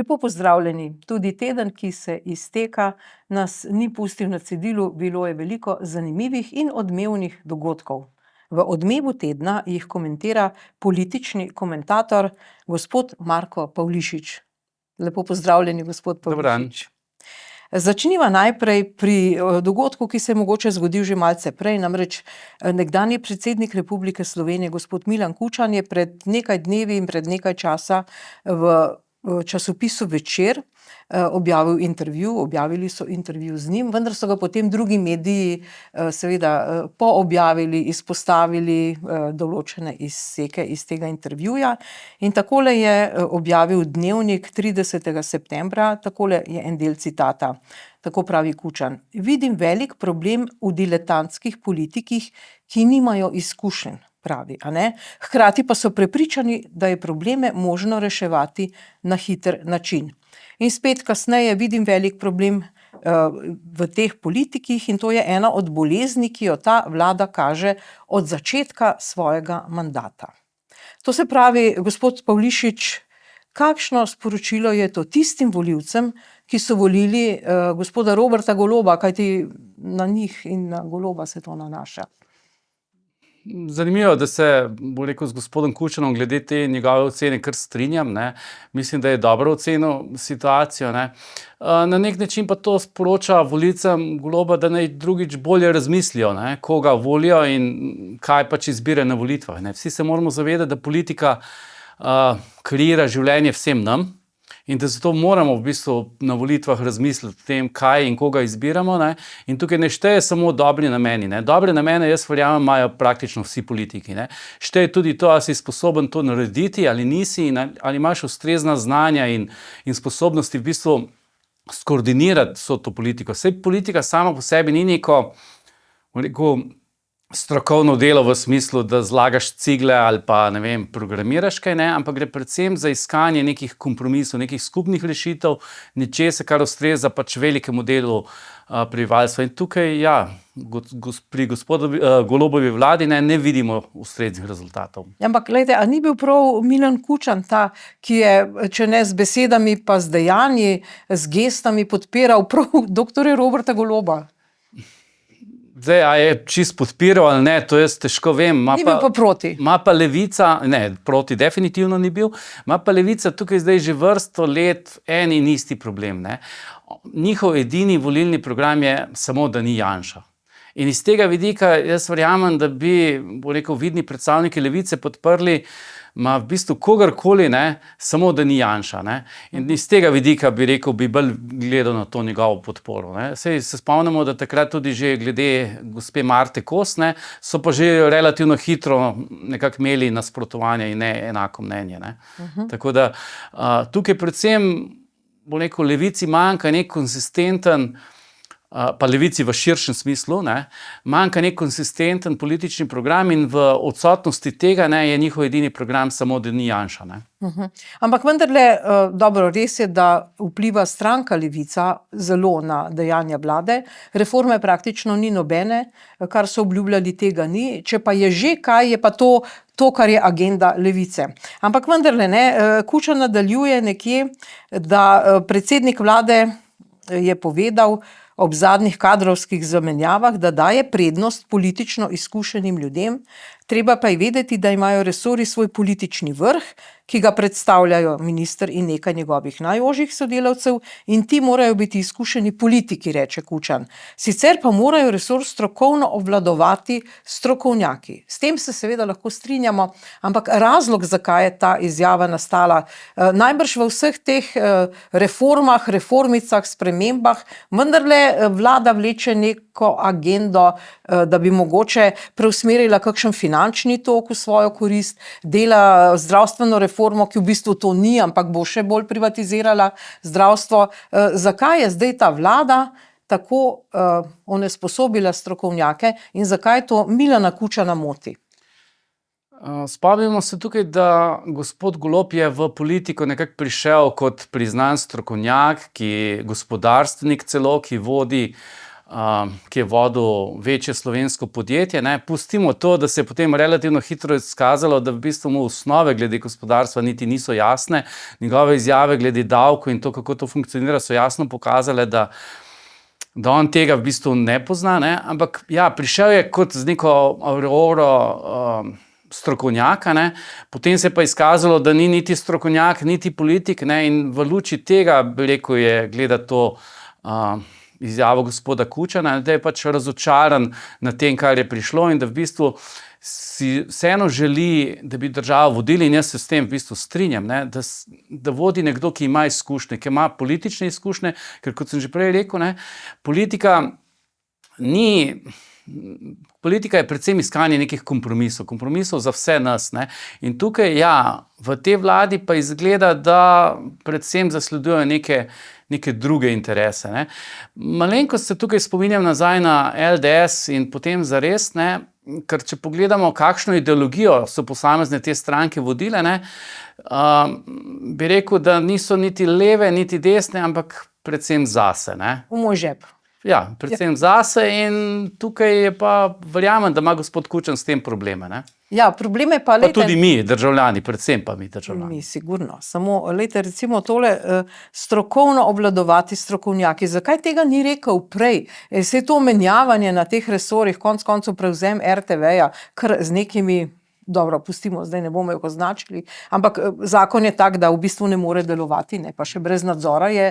Lepo pozdravljeni. Tudi teden, ki se izteka, nas ni pustil na cedilu, bilo je veliko zanimivih in odmevnih dogodkov. V odmevu tedna jih komentira politični komentator, gospod Marko Pavlišič. Lepo pozdravljeni, gospod Dober dan. Pavlišič. Začniva najprej pri dogodku, ki se je mogoče zgodil že malce prej, namreč nekdanji predsednik Republike Slovenije, gospod Milan Kučan, je pred nekaj dnevi in pred nekaj časa v časopisu Večer objavili so intervju z njim, vendar so ga potem drugi mediji seveda poobjavili, izpostavili določene izseke iz tega intervjuja. In takole je objavil Dnevnik 30. septembra, takole je en del citata. Tako pravi Kučan: "Vidim velik problem v diletantskih politikih, ki nimajo izkušenj," pravi, a ne. Hkrati pa so prepričani, da je probleme možno reševati na hiter način. In spet kasneje: "Vidim velik problem v teh politikih in to je ena od bolezni, ki jo ta vlada kaže od začetka svojega mandata." To se pravi, gospod Pavlišič, kakšno sporočilo je to tistim volivcem, ki so volili gospoda Roberta Goloba, kajti na njih in na Goloba se to nanaša? Zanimivo, da se, z gospodom Kučanom glede te njegove ocene kar strinjam, ne. Mislim, da je dobro ocenil situacijo, ne. Na neki način pa to sporoča volivcem Goloba, da naj drugič bolje razmislijo, ne, koga volijo in kaj pač izbirajo na volitvah, ne. Vsi se moramo zavedati, da politika kreira življenje vsem nam in da zato moramo v bistvu na volitvah razmisliti o tem, kaj in koga izbiramo, ne. In tukaj ne šteje samo dobri nameni, ne. Dobre namene, jaz verjamem, imajo praktično vsi politiki, ne. Šteje tudi to, ali si sposoben to narediti ali nisi in ali imaš ustrezna znanja in sposobnosti v bistvu skoordinirati vso to politiko. Saj politika sama po sebi ni neko, bom rekel, strokovno delo v smislu, da zlagaš cigle ali pa, ne vem, programiraš kaj, ne, ampak gre predvsem za iskanje nekih kompromisov, nekih skupnih rešitev, nečesa, kar ustreza pač velikemu delu prebivalstva. In tukaj, ja, pri gospodu Golobovi vladi ne vidimo ustreznih rezultatov. Ampak glejte, a ni bil prav Milan Kučan ta, ki je, če ne z besedami, pa z dejanji, z gestami podpiral prav doktorja Roberta Goloba? Zdaj, a je čisto podpiral ali ne, to jaz težko vem. Ni bil pa proti. Ima pa Levica, ne, proti definitivno ni bil, ima pa Levica tukaj zdaj že vrsto let en in isti problem, ne. Njihov edini volilni program je samo, da ni Janša. In iz tega vidika jaz verjamem, da bi, bom rekel, vidni predstavniki Levice podprli v bistvu kogarkoli, ne, samo da ni Janša, ne. In iz tega vidika bi rekel, bi bolj gledal na to njegovo podporo, ne. Saj se spomnimo, da takrat tudi že glede gospe Marte Kos, ne, so pa že relativno hitro nekako imeli nasprotovanje in ne enako mnenje, ne. Tako da tukaj predvsem, bom rekel, Levici manjka nek konsistenten, pa Levici v širšem smislu, ne, manjka nek konsistenten politični program in v odsotnosti tega, ne, je njihov edini program samo, da ni Janša, ne. Ampak vendarle, dobro, res je, da vpliva stranka Levica zelo na dejanja vlade, reforme praktično ni nobene, kar so obljubljali, tega ni, če pa je že kaj, je pa to, kar je agenda Levice. Ampak vendarle, ne, Kučan nadaljuje nekje, da predsednik vlade je povedal ob zadnjih kadrovskih zamenjavah, da daje prednost politično izkušenim ljudem, treba pa je vedeti, da imajo resorji svoj politični vrh, ki ga predstavljajo minister in nekaj njegovih najožjih sodelavcev, in ti morajo biti izkušeni politiki, reče Kučan. Sicer pa morajo resor strokovno obvladovati strokovnjaki. S tem se seveda lahko strinjamo, ampak razlog, zakaj je ta izjava nastala, najbrž v vseh teh reformah, reformicah, spremembah, vendarle vlada vleče neko agendo, da bi mogoče preusmerila kakšen finančni tok v svojo korist, dela zdravstveno reformo, ki v bistvu to ni, ampak bo še bolj privatizirala zdravstvo. Zakaj je zdaj ta vlada tako onesposobila strokovnjake in zakaj to Milana Kučana moti? Spomnimo se tukaj, da gospod Golob je v politiko nekako prišel kot priznan strokovnjak, gospodarstvenik celo, ki vodi ki je vodil večje slovensko podjetje. Ne. Pustimo to, da se je potem relativno hitro izkazalo, da v bistvu mu osnove glede gospodarstva niti niso jasne. Njegove izjave glede davkov in to, kako to funkcionira, so jasno pokazale, da on tega v bistvu ne pozna, ne. Ampak ja, prišel je kot z neko auroro strokovnjaka, ne. Potem se je pa izkazalo, da ni niti strokovnjak, niti politik, ne. In v luči tega, bi rekel, je gledati to izjavo gospoda Kučana, da je pač razočaran na tem, kar je prišlo in da v bistvu si vseeno želi, da bi državo vodili, in jaz se s tem v bistvu strinjam, ne, da vodi nekdo, ki ima izkušnje, ki ima politične izkušnje, ker kot sem že prej rekel, ne, politika je predvsem iskanje nekih kompromisov za vse nas, ne. In tukaj, ja, v tej vladi pa izgleda, da predvsem zasledujejo neke druge interese, ne. Malenkost se tukaj spominjam nazaj na LDS in potem zares, ne, ker če pogledamo, kakšno ideologijo so posamezne te stranke vodile, ne, bi rekel, da niso niti leve, niti desne, ampak predvsem zase, ne. V moj žep. Ja, predvsem zase in tukaj je pa, verjamem, da ima gospod Kučan s tem probleme, ne. Ja, probleme pa, Pa tudi mi, državljani, predvsem pa mi državljani. Mi, sigurno. Samo, lejte, recimo tole, strokovno obvladovati strokovnjaki. Zakaj tega ni rekel prej? Saj to menjavanje na teh resorjih, konec koncev prevzem RTV-ja, kar z nekimi, dobro, pustimo, zdaj ne bomo jih označili, ampak zakon je tak, da v bistvu ne more delovati, ne, pa še brez nadzora je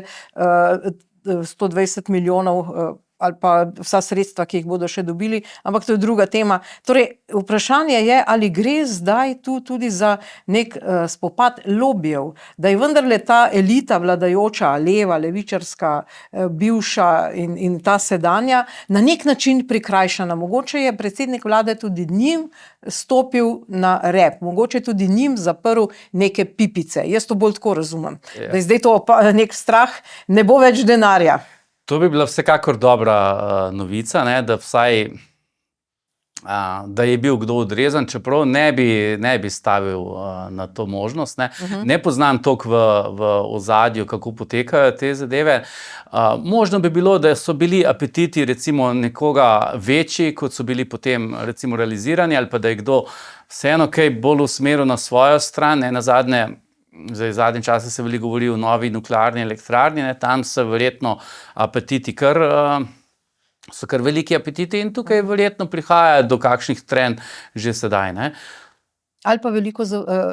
120 milijonov ali pa vsa sredstva, ki jih bodo še dobili, ampak to je druga tema. Torej, vprašanje je, ali gre zdaj tu tudi za nek spopad lobijev, da je vendarle ta elita vladajoča, leva, levičarska, bivša in ta sedanja, na nek način prikrajšana. Mogoče je predsednik vlade tudi njim stopil na rep, mogoče tudi njim zaprl neke pipice. Jaz to bolj tako razumem. Da je zdaj to nek strah, ne bo več denarja. To bi bila vsekakor dobra novica, ne, da vsaj da je bil kdo odrezan, čeprav ne bi stavil na to možnost, ne. Ne poznam toliko v ozadju, kako potekajo te zadeve. Možno bi bilo, da so bili apetiti recimo nekoga večji, kot so bili potem recimo realizirani, ali pa da je kdo vseeno kaj bolj usmeril na svojo stran, ne, nazadnje. Zdaj, zadnje čase se veliko govori o novi nuklearni elektrarni, ne, tam so verjetno apetiti so kar veliki apetiti in tukaj verjetno prihaja do kakšnih trenj že sedaj, ne. Ali pa veliko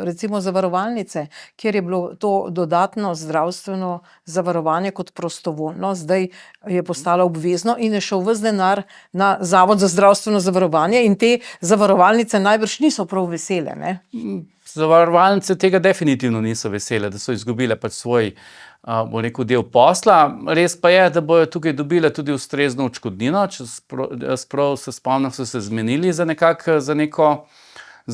recimo zavarovalnice, kjer je bilo to dodatno zdravstveno zavarovanje kot prostovoljno, zdaj je postalo obvezno in je šel ves denar na Zavod za zdravstveno zavarovanje in te zavarovalnice najbrž niso prav vesele, ne. Zavarovalnice tega definitivno niso vesele, da so izgubile pač svoj, bom rekel, del posla. Res pa je, da bojo tukaj dobile tudi ustrezno odškodnino, jaz prav se spomnim, so se zmenili za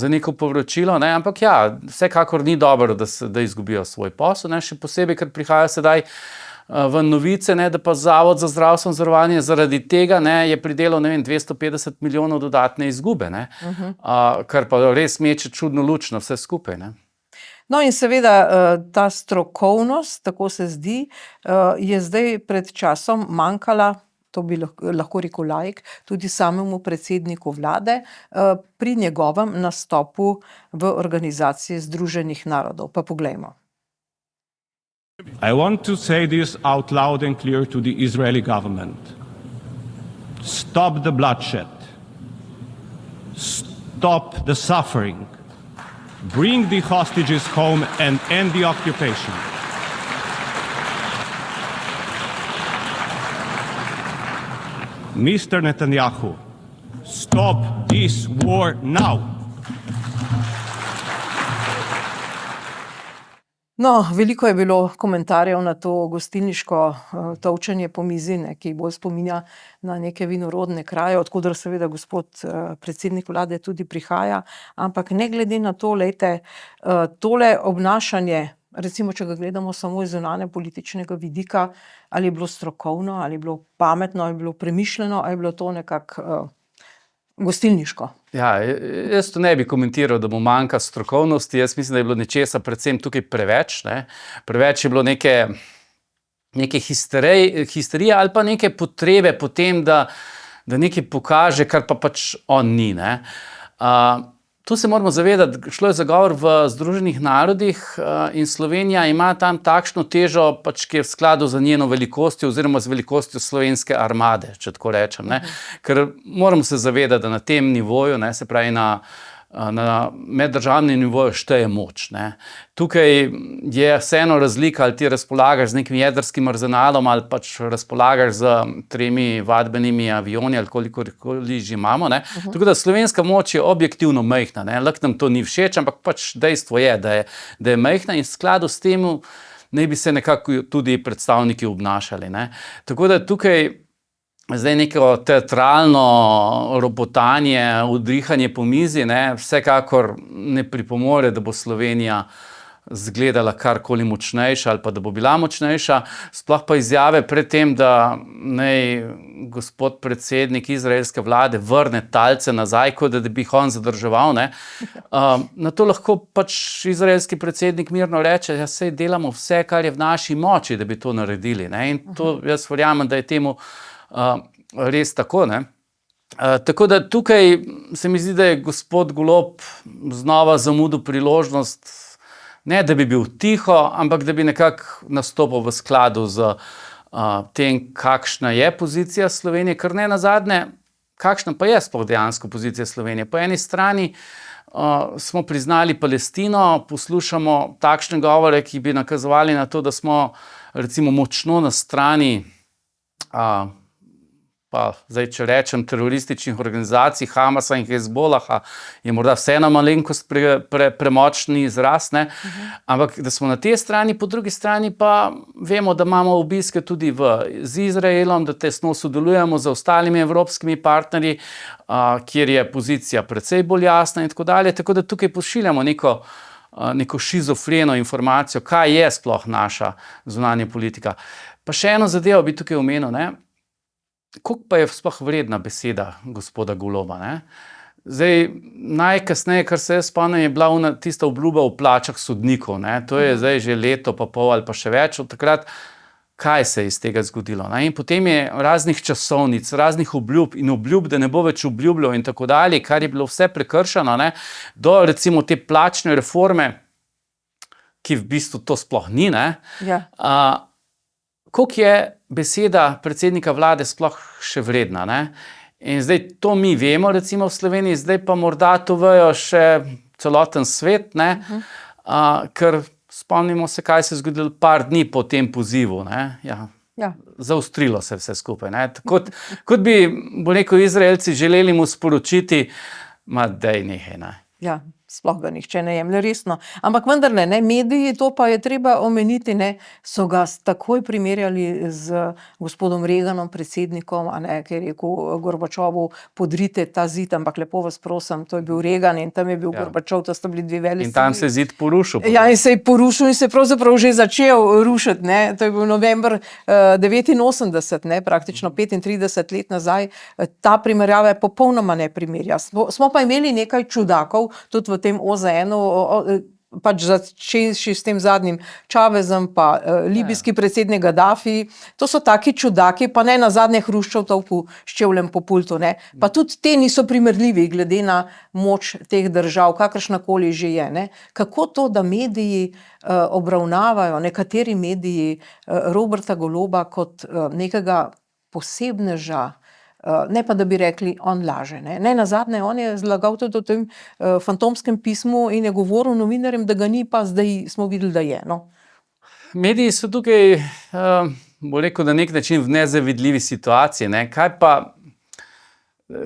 neko povračilo, ne, ampak ja, vsekakor ni dobro, da izgubijo svoj posel, ne, še posebej, ker prihaja sedaj v novice, ne, da pa Zavod za zdravstveno zavarovanje zaradi tega, ne, je pridelal, ne vem, 250 milijonov dodatne izgube, ne, kar pa res meče čudno luč na vse skupaj, ne. No, in seveda ta strokovnost, tako se zdi, je zdaj pred časom manjkala, to bi lahko rekel laik, tudi samemu predsedniku vlade, pri njegovem nastopu v Organizaciji Združenih narodov. Pa poglejmo. I want to say this out loud and clear to the Israeli government. Stop the bloodshed. Stop the suffering. Bring the hostages home and end the occupation. Mr. Netanyahu, stop this war now. No, veliko je bilo komentarjev na to gostilniško tolčenje po mizi, ne, ki bolj spominja na neke vinorodne kraje, od koder seveda gospod predsednik vlade tudi prihaja, ampak ne glede na to, lejte, tole obnašanje, recimo, če ga gledamo samo iz zunanje političnega vidika, ali je bilo strokovno, ali je bilo pametno, ali je bilo premišljeno, ali je bilo to nekako gostilniško. Ja, jaz to ne bi komentiral, da mu manjka strokovnosti, jaz mislim, da je bilo nečesa predvsem tukaj preveč, ne. Preveč je bilo neke neke histerije ali pa neke potrebe po tem, da nekaj pokaže, kar pa pač on ni, ne. Tu se moramo zavedati, šlo je za govor v Združenih narodih in Slovenija ima tam takšno težo, pač, ki je v skladu z njeno velikostjo oziroma z velikostjo slovenske armade, če tako rečem, ne. Ker moramo se zavedati, da na tem nivoju, ne, se pravi na meddržavnem nivoju šteje moč, ne. Tukaj je vseeno razlika, ali ti razpolagaš z nekim jedrskim arzenalom ali pač razpolagaš z 3 vadbenimi avioni ali kolikor že imamo, ne. Tako da slovenska moč je objektivno majhna, ne. Lahko nam to ni všeč, ampak pač dejstvo je, da je majhna in v skladu s tem naj bi se nekako tudi predstavniki obnašali, ne. Tako da tukaj zdaj neko teatralno ropotanje, udrihanje po mizi, ne, vsekakor ne pripomore, da bo Slovenija izgledala karkoli močnejša ali pa da bo bila močnejša, sploh pa izjave pred tem, da naj gospod predsednik izraelske vlade vrne talce nazaj, kot da bi jih on zadrževal, ne. Na to lahko pač izraelski predsednik mirno reče, ja, saj delamo vse, kar je v naši moči, da bi to naredili, ne. In to jaz verjamem, da je temu res tako, ne. Tako da tukaj se mi zdi, da je gospod Golob znova zamudil priložnost, ne da bi bil tiho, ampak da bi nekako nastopil v skladu z tem, kakšna je pozicija Slovenije, ker ne nazadnje, kakšna pa je sploh dejansko pozicija Slovenije. Po eni strani smo priznali Palestino, poslušamo takšne govore, ki bi nakazovali na to, da smo recimo močno na strani pa zdaj, če rečem, terorističnih organizacij, Hamasa in Hezbolaha, je morda vseeno malenkost premočni izraz, ne, ampak da smo na tej strani, po drugi strani pa vemo, da imamo obiske tudi z Izraelom, da tesno sodelujemo z ostalimi evropskimi partnerji, kjer je pozicija precej bolj jasna in tako dalje, tako da tukaj pošiljamo neko šizofreno informacijo, kaj je sploh naša zunanja politika. Pa še eno zadevo bi tukaj omenil, ne. Koliko pa je sploh vredna beseda gospoda Goloba, ne? Zdaj, najkasneje, kar se jaz spomnim, je bila tista obljuba o plačah sodnikov, ne? To je zdaj že leto pa pol ali pa še več od takrat. Kaj se je iz tega zgodilo, ne? In potem je raznih časovnic, raznih obljub in obljub, da ne bo več obljubljal in tako dalje, kar je bilo vse prekršeno, ne? Do recimo te plačne reforme, ki v bistvu to sploh ni, ne? Ja. Koliko je beseda predsednika vlade sploh še vredna, ne? In zdaj to mi vemo, recimo v Sloveniji, zdaj pa morda to vejo še celoten svet, ne? Ker spomnimo se, kaj se je zgodilo par dni po tem pozivu, ne? Ja. Zaostrilo se vse skupaj, ne? Kot bi, bo rekel, Izraelci želeli mu sporočiti, ma daj nehaj, ne. Ja, sploh ga nihče ne jemlje resno. Ampak vendarle, ne, mediji, to pa je treba omeniti, ne, so ga takoj primerjali z gospodom Reaganom, predsednikom, a ne, ki je rekel Gorbačovu, podrite ta zid, ampak lepo vas prosim, to je bil Reagan in tam je bil Gorbačov, to sta bili dve velesili. In tam se je zid porušil. Ja, in se je porušil in se je pravzaprav že začel rušiti, ne, to je bil november 89, ne, praktično 35 let nazaj. Ta primerjava je popolnoma ne primerja. Smo pa imeli nekaj čudakov, tudi v tem OZN-u, pač začenši s tem zadnjim Čavezom, pa libijski predsednik Gaddafi, to so taki čudaki, pa ne nazadnje Hruščov tolku s čevljem po pultu, ne. Pa tudi te niso primerljivi, glede na moč teh držav, kakršnakoli že je, ne. Kako to, da mediji obravnavajo, nekateri mediji, Roberta Goloba kot nekega posebneža, ne pa da bi rekli, on laže, ne. Ne nazadnje, on je zlagal tudi o tem fantomskem pismu in je govoril novinarjem, da ga ni, pa zdaj smo videli, da je, no. Mediji so tukaj, bo rekel, na nek način v nezavidljivi situaciji, ne. Kaj pa,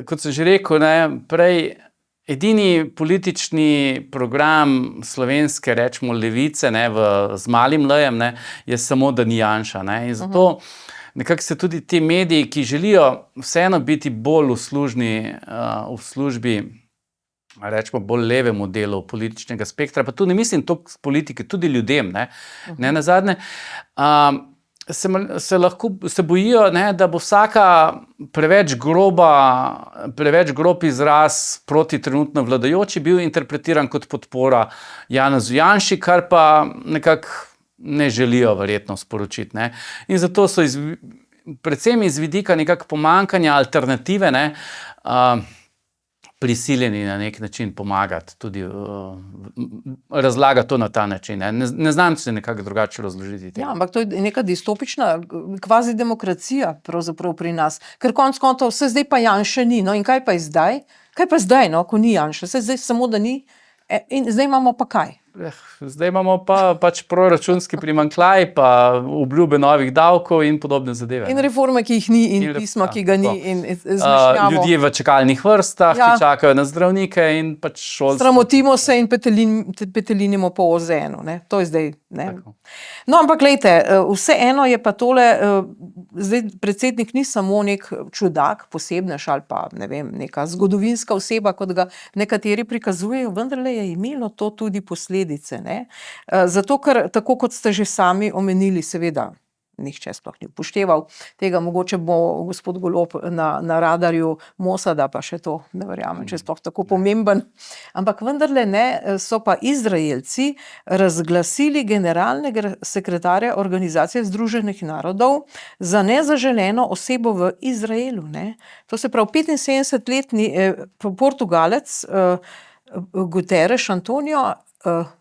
kot sem že rekel, ne, prej, edini politični program slovenske, rečemo, levice, ne, z malim L-jem, ne, je samo, da ni Janša, ne. In zato nekako se tudi ti mediji, ki želijo vseeno biti bolj v službi, rečemo, bolj levemu delu političnega spektra, pa tu ne mislim toliko politike, tudi ljudem, ne, ne nazadnje, se bojijo, ne, da bo vsaka preveč grob izraz proti trenutno vladajoči bil interpretiran kot podpora Janezu Janši, kar pa nekako ne želijo verjetno sporočiti. Ne. In zato so predvsem iz vidika nekako pomanjkanja alternative, ne, prisiljeni na nek način pomagati, tudi razlagati to na ta način. Ne znam se nekako drugače razložiti tega. Ja, ampak to je neka distopična kvazi demokracija pravzaprav pri nas, ker konec koncev vse zdaj pa Janše ni, no in kaj pa je zdaj? Kaj pa zdaj, no, ko ni Janše? Saj zdaj samo, da ni, in zdaj imamo pa kaj? Zdaj imamo pa pač proračunski primanjkljaj, pa obljube novih davkov in podobne zadeve. In reforme, ki jih ni, in pisma, ki ga ni, in zmešnjavo. Ljudje v čakalnih vrstah, ki čakajo na zdravnike in pač šolstvo. Sramotimo se in petelinimo po OZN-u, ne. To je zdaj, ne. No, ampak glejte, vseeno je pa tole, zdaj predsednik ni samo nek čudak, posebnež ali pa, ne vem, neka zgodovinska oseba, kot ga nekateri prikazujejo, vendarle je imelo to tudi posledice, ne. Zato, ker tako kot ste že sami omenili, seveda, nihče sploh ni upošteval tega, mogoče bo gospod Golob na radarju Mosada, pa še to ne verjamem, če je sploh tako pomemben. Ampak vendarle ne, so pa Izraelci razglasili generalnega sekretarja Organizacije združenih narodov za nezaželeno osebo v Izraelu, ne. To se pravi 75-letni Portugalec Guterres Antonio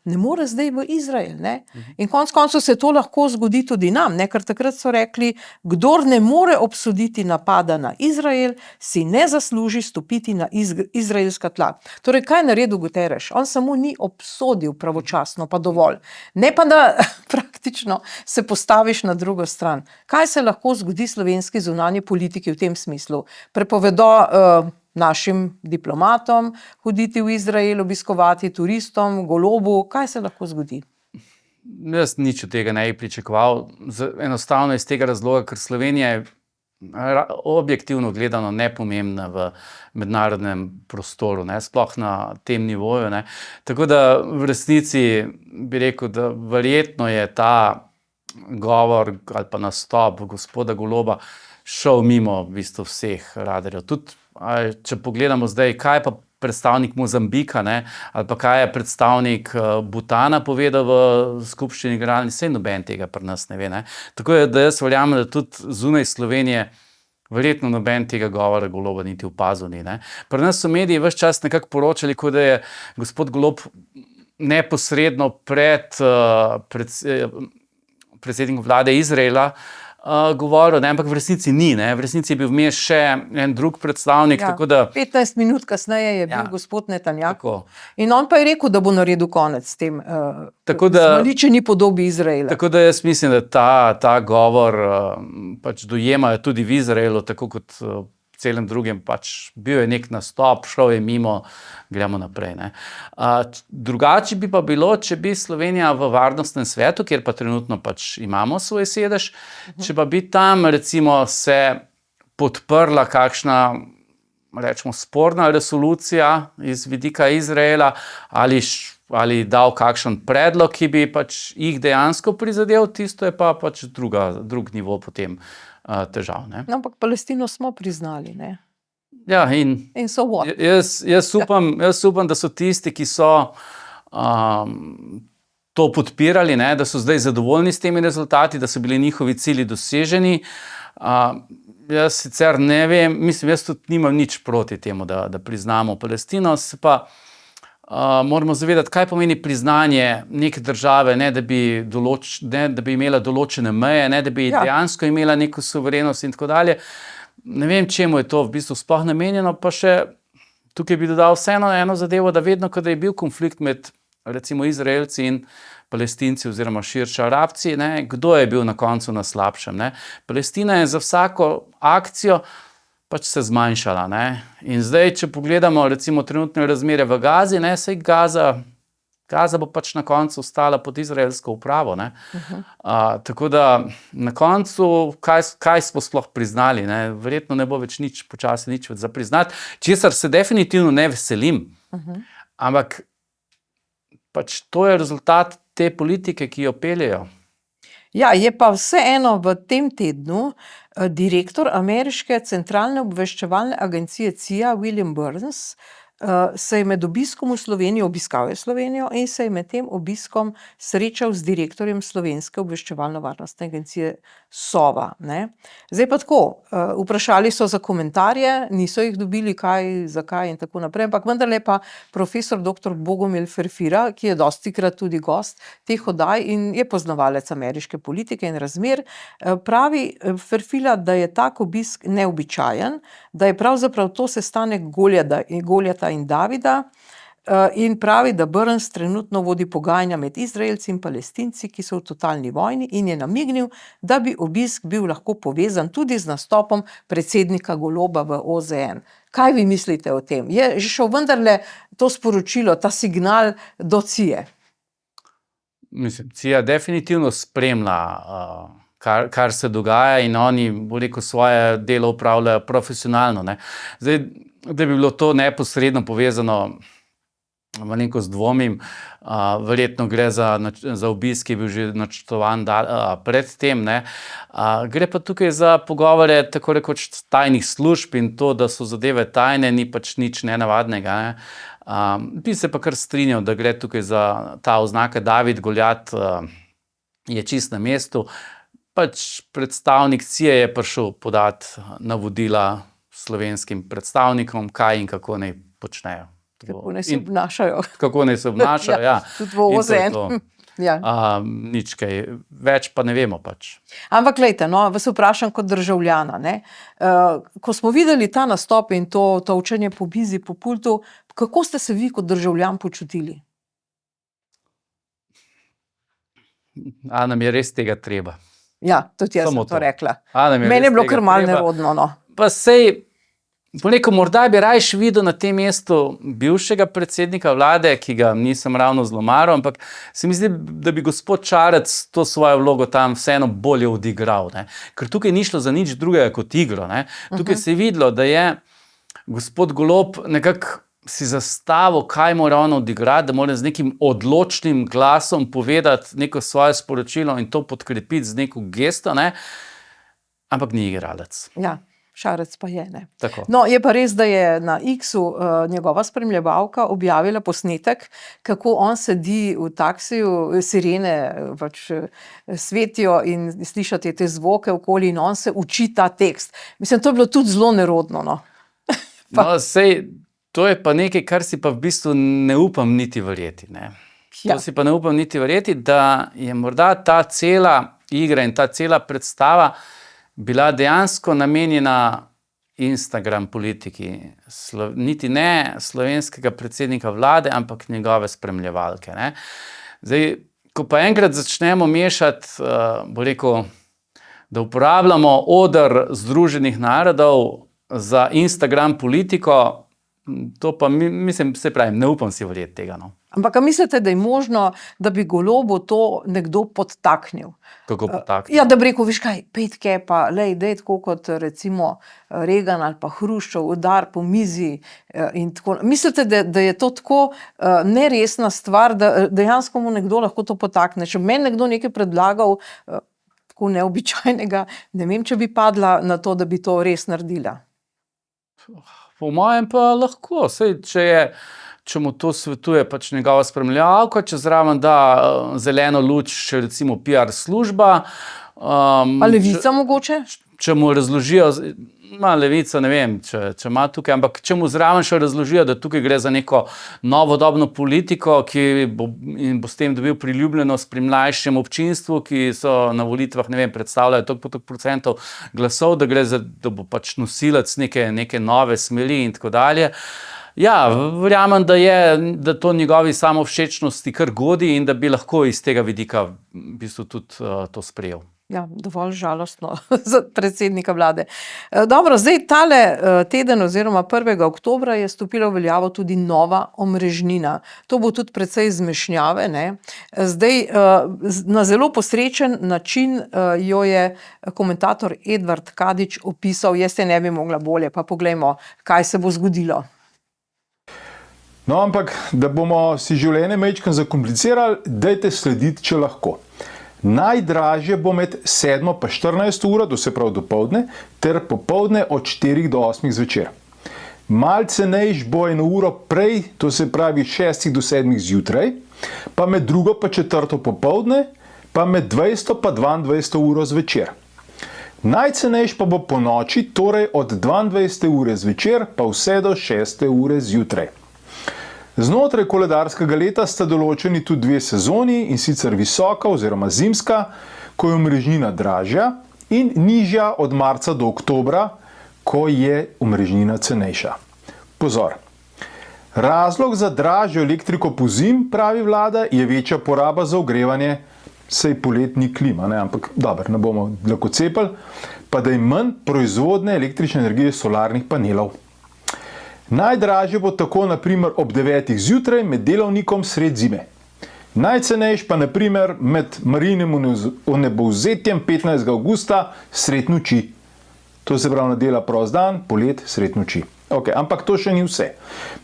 ne more zdaj v Izrael, ne. In konec koncev se to lahko zgodi tudi nam, ne, ker takrat so rekli, kdor ne more obsoditi napada na Izrael, si ne zasluži stopiti na izraelska tla. Torej, kaj je naredil Guterres? On samo ni obsodil pravočasno, pa dovolj. Ne pa, da praktično se postaviš na drugo stran. Kaj se lahko zgodi slovenski zunanji politiki v tem smislu? Prepovedo našim diplomatom hoditi v Izrael, obiskovati turistom, Golobu, kaj se lahko zgodi? Jaz nič od tega ne bi pričakoval, enostavno iz tega razloga, ker Slovenija je objektivno gledano nepomembna v mednarodnem prostoru, ne, sploh na tem nivoju, ne. Tako da v resnici bi rekel, da verjetno je ta govor ali pa nastop gospoda Goloba šel mimo v bistvu vseh radarjev. Tudi če pogledamo zdaj, kaj je pa predstavnik Mozambika, ne, ali pa kaj je predstavnik Butana povedal v skupščini generalni, saj noben tega pri nas ne ve, ne. Tako je, da jaz verjamem, da tudi zunaj Slovenije verjetno noben tega govora Goloba niti opazil ni, ne. Pri nas so mediji ves čas nekako poročali, kot da je gospod Golob neposredno pred predsednikom vlade Izraela govoril, ne, ampak v resnici ni, ne, v resnici je bil vmes še en drug predstavnik, tako da... 15 minut kasneje je bil gospod Netanjahu. In on pa je rekel, da bo naredil konec s tem zveličeni podobi Izraela. Tako da jaz mislim, da ta govor pač dojemajo tudi v Izraelu, tako kot celem drugem, pač bil je nek nastop, šel je mimo, gremo naprej, ne. Drugače bi pa bilo, če bi Slovenija v varnostnem svetu, kjer pa trenutno pač imamo svoj sedež, če pa bi tam recimo se podprla kakšna, rečemo, sporna resolucija iz vidika Izraela ali dal kakšen predlog, ki bi pač jih dejansko prizadel, tisto je pa pač drug nivo potem težav, ne. No, ampak Palestino smo priznali, ne. Ja, in so what? Jaz upam, da so tisti, ki so to podpirali, ne, da so zdaj zadovoljni s temi rezultati, da so bili njihovi cilji doseženi. Jaz sicer ne vem, mislim, jaz tudi nimam nič proti temu, da priznamo Palestino, se pa moramo zavedati, kaj pomeni priznanje neke države, ne da bi imela določene meje, ne da bi dejansko imela neko suverenost in tako dalje. Ne vem, čemu je to v bistvu sploh namenjeno, pa še tukaj bi dodal vseeno eno zadevo, da vedno, ko je bil konflikt med recimo Izraelci in Palestinci oziroma širše Arabci, ne, kdo je bil na koncu na slabšem, ne? Palestina je za vsako akcijo pač se zmanjšala, ne. In zdaj, če pogledamo recimo trenutne razmere v Gazi, ne, saj Gaza bo pač na koncu ostala pod izraelsko upravo, ne. Tako da na koncu, kaj smo sploh priznali, ne, verjetno ne bo več počasi nič več za priznati, česar se definitivno ne veselim, ampak pač to je rezultat te politike, ki jo peljejo. Ja, je pa vseeno v tem tednu direktor ameriške centralne obveščevalne agencije CIA William Burns se je med obiskom v Slovenijo, obiskal je Slovenijo in se je med tem obiskom srečal z direktorjem Slovenske obveščevalno-varnostne agencije Sova, ne. Zdaj pa tako, vprašali so za komentarje, niso jih dobili, kaj, zakaj in tako naprej, ampak vendarle pa profesor doktor Bogomil Ferfira, ki je dostikrat tudi gost teh oddaj in je poznavalec ameriške politike in razmer, pravi Ferfila, da je tak obisk neobičajen, da je pravzaprav to sestanek Goljata in Davida, in pravi, da Burns trenutno vodi pogajanja med Izraelci in Palestinci, ki so v totalni vojni, in je namignil, da bi obisk bil lahko povezan tudi z nastopom predsednika Goloba v OZN. Kaj vi mislite o tem? Je že šel vendarle to sporočilo, ta signal do CIA? Mislim, CIA definitivno spremlja, kar se dogaja in oni, bo rekel, svoje delo opravljajo profesionalno, ne. Zdaj, da bi bilo to neposredno povezano, malenkost dvomim, verjetno gre za obisk, ki je bil že načrtovan pred tem, ne. Gre pa tukaj za pogovore tako rekoč tajnih služb in to, da so zadeve tajne, ni pač nič nenavadnega, ne. Bi se pa kar strinjal, da gre tukaj za ta oznaka David Goljat, je čist na mestu. Pač predstavnik CIA je prišel podati navodila slovenskim predstavnikom, kaj in kako naj počnejo. Kako naj se obnašajo. Kako naj se obnašajo, ja. Tudi v OZN. Ja. Nič kaj, več pa ne vemo pač. Ampak glejte, no, vas vprašam kot državljana, ne. Ko smo videli ta nastop in to učenje po mizi, po pultu, kako ste se vi kot državljan počutili? A nam je res tega treba? Ja, tudi jaz sem to rekla. Meni je bilo kar malo nerodno, no. Pa sej, po neko, morda bi rajš videl na tem mestu bivšega predsednika vlade, ki ga nisem ravno zelo maral, ampak se mi zdi, da bi gospod Šarec to svojo vlogo tam vseeno bolje odigral, ne. Ker tukaj ni šlo za nič drugega kot igro, ne. Tukaj se je videlo, da je gospod Golob nekako si zastavil, kaj mora on odigrati, da mora z nekim odločnim glasom povedati neko svoje sporočilo in to podkrepiti z neko gesto, ne. Ampak ni igralec. Ja. Šarec pa je, ne. Tako. No, je pa res, da je na X-u njegova spremljevalka objavila posnetek, kako on sedi v taksiju, sirene pač svetijo in slišati te zvoke okoli in on se uči ta tekst. Mislim, to je bilo tudi zelo nerodno, no. No, sej, to je pa nekaj, kar si pa v bistvu ne upam niti verjeti, ne. Ja. To si pa ne upam niti verjeti, da je morda ta cela igra in ta cela predstava bila dejansko namenjena Instagram politiki, niti ne slovenskega predsednika vlade, ampak njegove spremljevalke, ne. Zdaj, ko pa enkrat začnemo mešati, bo rekel, da uporabljamo oder Združenih narodov za Instagram politiko, to pa mislim, se pravi, ne upam si verjeti tega, no. Ampak a mislite, da je možno, da bi Golobu to nekdo podtaknil? Kako podtaknil? Ja, da bi rekel, viš kaj, petke pa, lej, dej tako kot recimo Reagan ali pa Hruščov, udar po mizi in tako. Mislite, da je to tako neresna stvar, da dejansko mu nekdo lahko to podtakne? Če meni nekdo nekaj predlagal, tako neobičajnega, ne vem, če bi padla na to, da bi to res naredila. Po mojem pa lahko, sej, če mu to svetuje pač njegova spremljevalka, če zraven da zeleno luč še recimo PR služba. Pa Levica mogoče? Če mu razložijo, Levica, ne vem, če ima tukaj, ampak če mu zraven še razložijo, da tukaj gre za neko novodobno politiko, ki bo s tem dobil priljubljenost pri mlajšem občinstvu, ki so na volitvah, ne vem, predstavljajo toliko procentov glasov, da gre za, da bo pač nosilec neke nove smeri in tako dalje. Ja, verjamem, da to njegovi samovšečnosti kar godi in da bi lahko iz tega vidika v bistvu tudi to sprejel. Ja, dovolj žalostno za predsednika vlade. Dobro, zdaj tale teden oziroma 1. oktobra je stopila v veljavo tudi nova omrežnina. To bo tudi precej zmešnjave, ne. Zdaj, na zelo posrečen način jo je komentator Edvard Kadič opisal, jaz te ne bi mogla bolje, pa poglejmo, kaj se bo zgodilo. No, ampak, da bomo si življenje majčkeno zakomplicirali, dajte slediti, če lahko. Najdražje bo med 7 pa 14 uro, to se pravi dopoldne, ter popoldne od 4 do 8 zvečer. Mal cenejš bo 1 uro prej, to se pravi 6 do 7 zjutraj, pa med 2 pa 4 popoldne, pa med 20 pa 22 uro zvečer. Najcenejš pa bo po noči, torej od 22 ure zvečer pa vse do 6 ure zjutraj. Znotraj koledarskega leta sta določeni tudi 2 sezoni, in sicer visoka oziroma zimska, ko je omrežnina dražja, in nižja od marca do oktobra, ko je omrežnina cenejša. Pozor! Razlog za dražjo elektriko pozimi, pravi vlada, je večja poraba za ogrevanje, saj poletni klima, ne? Ampak dobro, ne bomo dlako cepali, pa da je manj proizvodne električne energije solarnih panelov. Najdražje bo tako na primer ob 9 zjutraj med delavnikom sred zime. Najcenejš pa na primer med Marijinim vnebovzetjem 15. avgusta sred noči. To se pravi nedela prost dan, polet sred noči. Okay, ampak to še ni vse.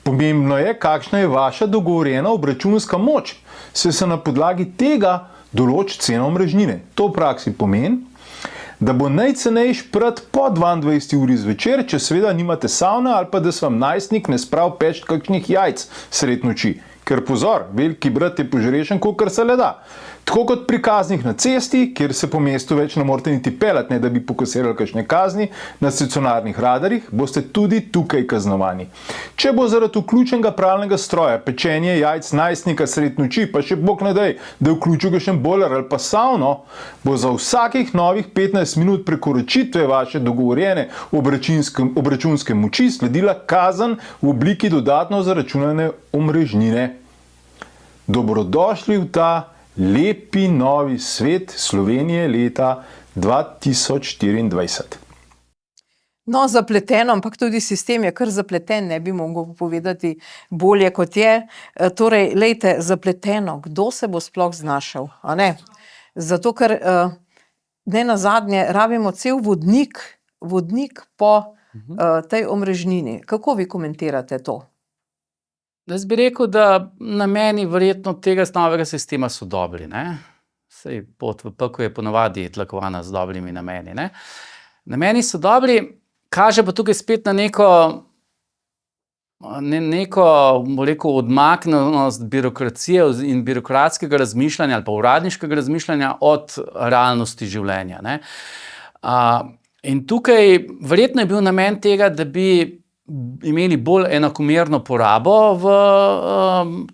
Pomembno je, kakšna je vaša dogovorjena obračunska moč, saj se na podlagi tega določi cena omrežnine. To v praksi pomeni, da bo najcenejš pred po 22 uri zvečer, če seveda nimate savne ali pa da se vam najstnik ne sprav peč kakšnih jajc sred noči. Ker pozor, veliki brat je požrešen, kolikor se le da. Tako kot pri kaznih na cesti, kjer se po mestu več ne morete niti peljati, ne da bi pokasirali kakšne kazni, na stacionarnih radarjih, boste tudi tukaj kaznovani. Če bo zaradi vključenega pralnega stroja pečenje jajc najstnika sred noči, pa še bog ne daj, da je vključil kakšen boiler ali pa savno, bo za vsakih novih 15 minut prekoračitve vaše dogovorjene obračunske moči sledila kazen v obliki dodatno zaračunane omrežnine. Dobrodošli v ta lepi novi svet Slovenije leta 2024. No, zapleteno, ampak tudi sistem je kar zapleten, ne bi mogel povedati bolje, kot je. Torej, lejte, zapleteno, kdo se bo sploh znašel, a ne? Zato, ker ne nazadnje rabimo cel vodnik po tej omrežnini. Kako vi komentirate to? Jaz bi rekel, da nameni verjetno tega novega sistema so dobri, ne. Saj pot v pekel je ponavadi tlakovana z dobrimi nameni, ne. Nameni so dobri, kaže pa tukaj spet na neko, bom rekel, odmaknjenost birokracije in birokratskega razmišljanja ali pa uradniškega razmišljanja od realnosti življenja, ne. In tukaj verjetno je bil namen tega, da bi imeli bolj enakomerno porabo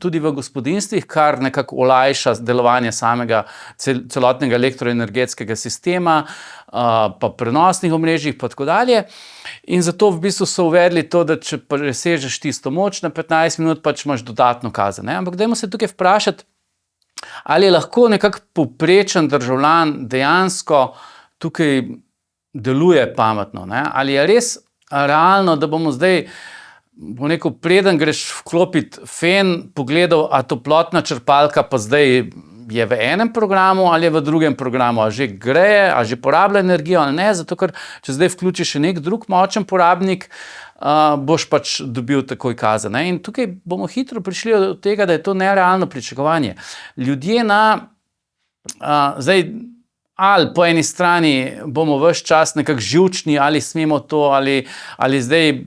tudi v gospodinjstvih, kar nekako olajša delovanje samega celotnega elektroenergetskega sistema, pa prenosnih omrežjih, pa tako dalje. In zato v bistvu so uvedli to, da če presežeš tisto moč na 15 minut, pač imaš dodatno kazen, ne. Ampak dajmo se tukaj vprašati, ali je lahko nekako povprečen državljan dejansko tukaj deluje pametno, ne. Ali je res realno, da bomo zdaj, bom rekel, preden greš vklopiti fen, pogledal, a toplotna črpalka pa zdaj je v enem programu ali je v drugem programu, a že greje, a že porablja energijo ali ne, zato ker če zdaj vključiš še nek drug močen porabnik, boš pač dobil takoj kazen, ne. In tukaj bomo hitro prišli do tega, da je to nerealno pričakovanje. Ljudje zdaj, ali po eni strani bomo ves čas nekako živčni, ali smemo to, ali zdaj,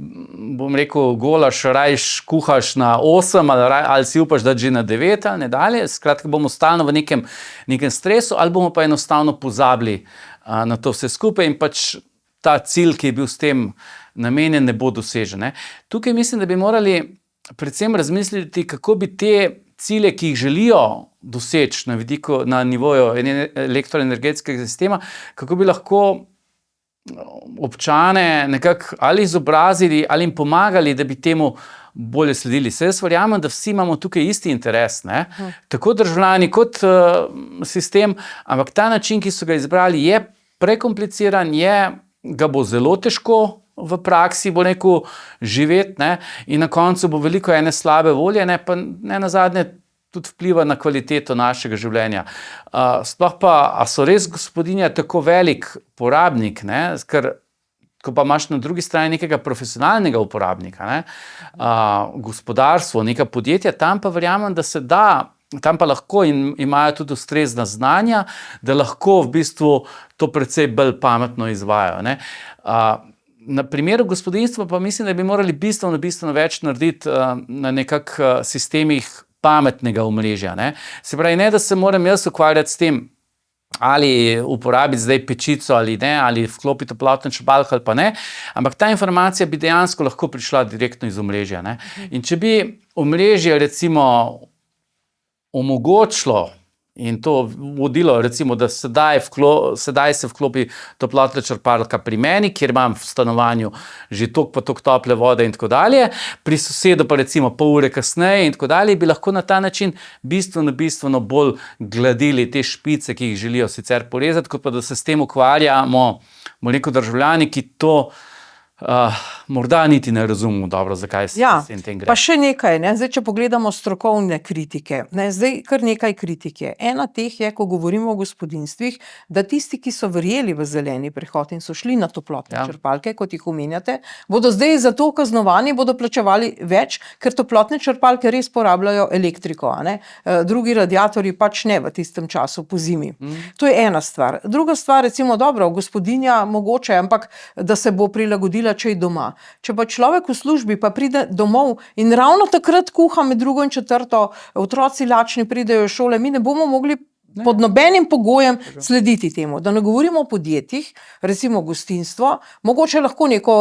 bom rekel, golaš, rajš kuhaš na 8, ali si upaš dati že na 9 ali ne dalje. Skratka, bomo stalno v nekem stresu, ali bomo pa enostavno pozabili na to vse skupaj in pač ta cilj, ki je bil s tem namenjen, ne bo dosežen, ne. Tukaj mislim, da bi morali predvsem razmisliti, kako bi te cilje, ki jih želijo doseči na nivoju elektroenergetskega sistema, kako bi lahko občane nekako ali izobrazili ali jim pomagali, da bi temu bolje sledili. Saj jaz verjamem, da vsi imamo tukaj isti interes, ne? Tako državljani kot sistem, ampak ta način, ki so ga izbrali, je prekompliciran, ga bo zelo težko v praksi, bo rekel, živeti, ne? In na koncu bo veliko ene slabe volje, ne? Pa ne nazadnje tudi vpliva na kvaliteto našega življenja. Sploh pa, a so res gospodinja tako velik porabnik, ne? Ker ko pa imaš na drugi strani nekega profesionalnega uporabnika, ne? Gospodarstvo, neka podjetja, tam pa verjamem, da se da, tam pa lahko in imajo tudi ustrezna znanja, da lahko v bistvu to precej bolj pametno izvajajo, ne. Na primeru gospodinjstva pa mislim, da bi morali bistveno več narediti na sistemih pametnega omrežja. Ne? Se pravi, ne da se moram jaz ukvarjati s tem, ali uporabiti zdaj pečico ali ne, ali vklopiti toplotno črpalko ali pa ne, ampak ta informacija bi dejansko lahko prišla direktno iz omrežja. Ne? In če bi omrežje recimo omogočilo in to vodilo, recimo, da sedaj se vklopi toplotna črpalka pri meni, kjer imam v stanovanju že toliko pa toliko tople vode in tako dalje, pri sosedu pa recimo pol ure kasneje in tako dalje, bi lahko na ta način bistveno bolj gladili te špice, ki jih želijo sicer porezati, kot pa da se s tem ukvarjamo, državljani, ki to morda niti ne razumemo dobro, zakaj se s tem gre. Pa še nekaj, ne? Zdaj, če pogledamo strokovne kritike, ne? Zdaj kar nekaj kritike. Ena teh je, ko govorimo o gospodinjstvih, da tisti, ki so verjeli v zeleni prehod in so šli na toplotne črpalke, kot jih omenjate, bodo zdaj za to kaznovani, bodo plačevali več, ker toplotne črpalke res porabljajo elektriko, a ne? Drugi radiatorji pač ne v tistem času po zimi. To je ena stvar. Druga stvar, recimo, dobro, gospodinja mogoče, ampak da se bo prilagodila, če je doma. Če pa človek v službi pa pride domov in ravno takrat kuha med 2. in 4., otroci lačni pridejo iz šole, mi ne bomo mogli pod nobenim pogojem slediti temu. Da ne govorimo o podjetjih, recimo gostinstvo, mogoče lahko neko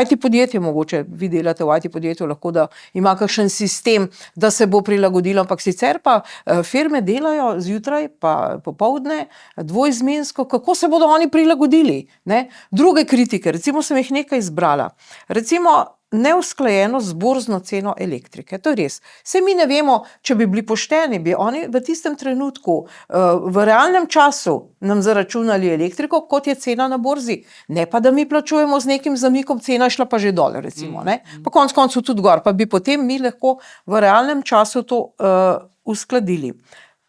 IT podjetje, mogoče vi delate v IT podjetju, lahko da ima kakšen sistem, da se bo prilagodilo, ampak sicer pa firme delajo zjutraj pa popoldne dvoizmensko, kako se bodo oni prilagodili, ne? Druge kritike, recimo sem jih nekaj izbrala. Recimo neusklajenost z borzno ceno elektrike. To je res. Saj mi ne vemo, če bi bili pošteni, bi oni v tistem trenutku v realnem času nam zaračunali elektriko, kot je cena na borzi. Ne pa, da mi plačujemo z nekim zamikom, cena je šla pa že dol, recimo. Ne? Pa konec koncev tudi gor, pa bi potem mi lahko v realnem času to uskladili.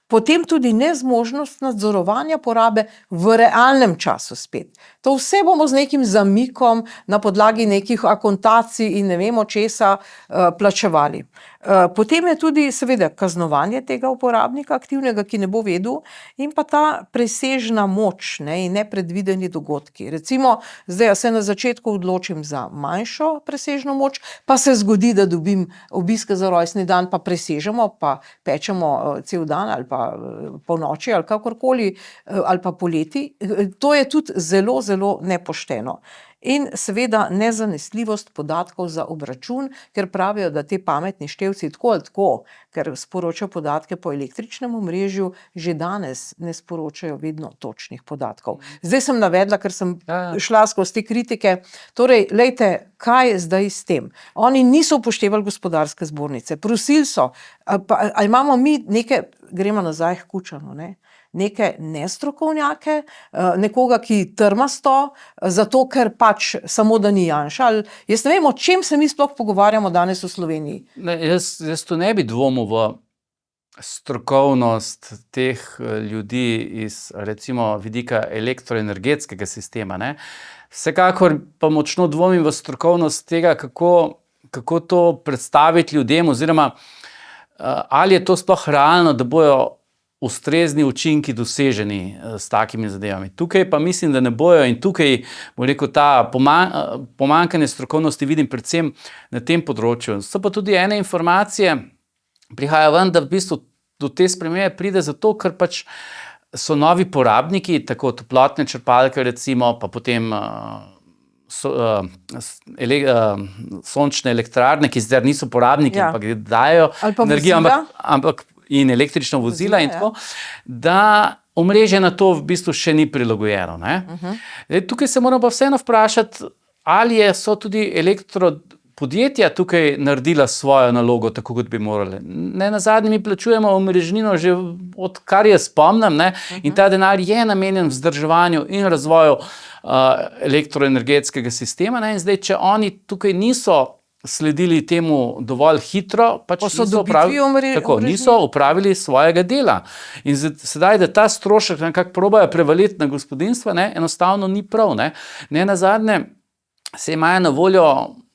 Potem tudi nezmožnost nadzorovanja porabe v realnem času spet. To vse bomo z nekim zamikom na podlagi nekih akontacij in ne vemo česa plačevali. Potem je tudi seveda kaznovanje tega uporabnika aktivnega, ki ne bo vedel, in pa ta presežna moč, ne, in nepredvideni dogodki. Recimo, zdaj se na začetku odločim za manjšo presežno moč, pa se zgodi, da dobim obiske za rojstni dan, pa presežemo, pa pečemo cel dan ali pa ponoči ali kakorkoli, ali pa poleti. To je tudi zelo nepošteno. In seveda nezanesljivost podatkov za obračun, ker pravijo, da te pametni števci tako ali tako, ker sporočajo podatke po električnem omrežju, že danes ne sporočajo vedno točnih podatkov. Zdaj sem navedla, ker sem šla skozi te kritike. Torej, lejte, kaj je zdaj s tem? Oni niso upoštevali gospodarske zbornice, prosili so, ali imamo mi neke, gremo nazaj k Kučanu, ne? Neke nestrokovnjake, nekoga, ki trmasto, zato ker pač samo da ni Janša. Jaz ne vem, o čem se mi sploh pogovarjamo danes v Sloveniji. Jaz tu ne bi dvomil v strokovnost teh ljudi iz recimo vidika elektroenergetskega sistema. Ne? Vsekakor pa močno dvomim v strokovnost tega, kako to predstaviti ljudem, oziroma ali je to sploh realno, da bojo ustrezni učinki doseženi s takimi zadevami. Tukaj pa mislim, da ne bojo, in tukaj, bom rekel, ta pomanjkanje strokovnosti vidim predvsem na tem področju. So pa tudi ene informacije, prihaja ven, da v bistvu do te spremembe pride zato, ker pač so novi porabniki, tako toplotne črpalke recimo, pa potem sončne elektrarne, ki zdaj niso porabniki, ampak dajo energijo, ampak in električna vozila in tako, da omrežje na to v bistvu še ni prilagojeno. Tukaj se moramo pa vseeno vprašati, ali so tudi elektropodjetja tukaj naredila svojo nalogo, tako kot bi morali. Ne nazadnje mi plačujemo omrežnino že odkar jaz spomnim, ne? In ta denar je namenjen vzdrževanju in razvoju elektroenergetskega sistema. Ne? In zdaj, če oni tukaj niso sledili temu dovolj hitro, pač niso opravili svojega dela. In sedaj, da ta strošek nekako probajo prevaliti na gospodinjstva, ne, enostavno ni prav. Ne nazadnje se imajo na voljo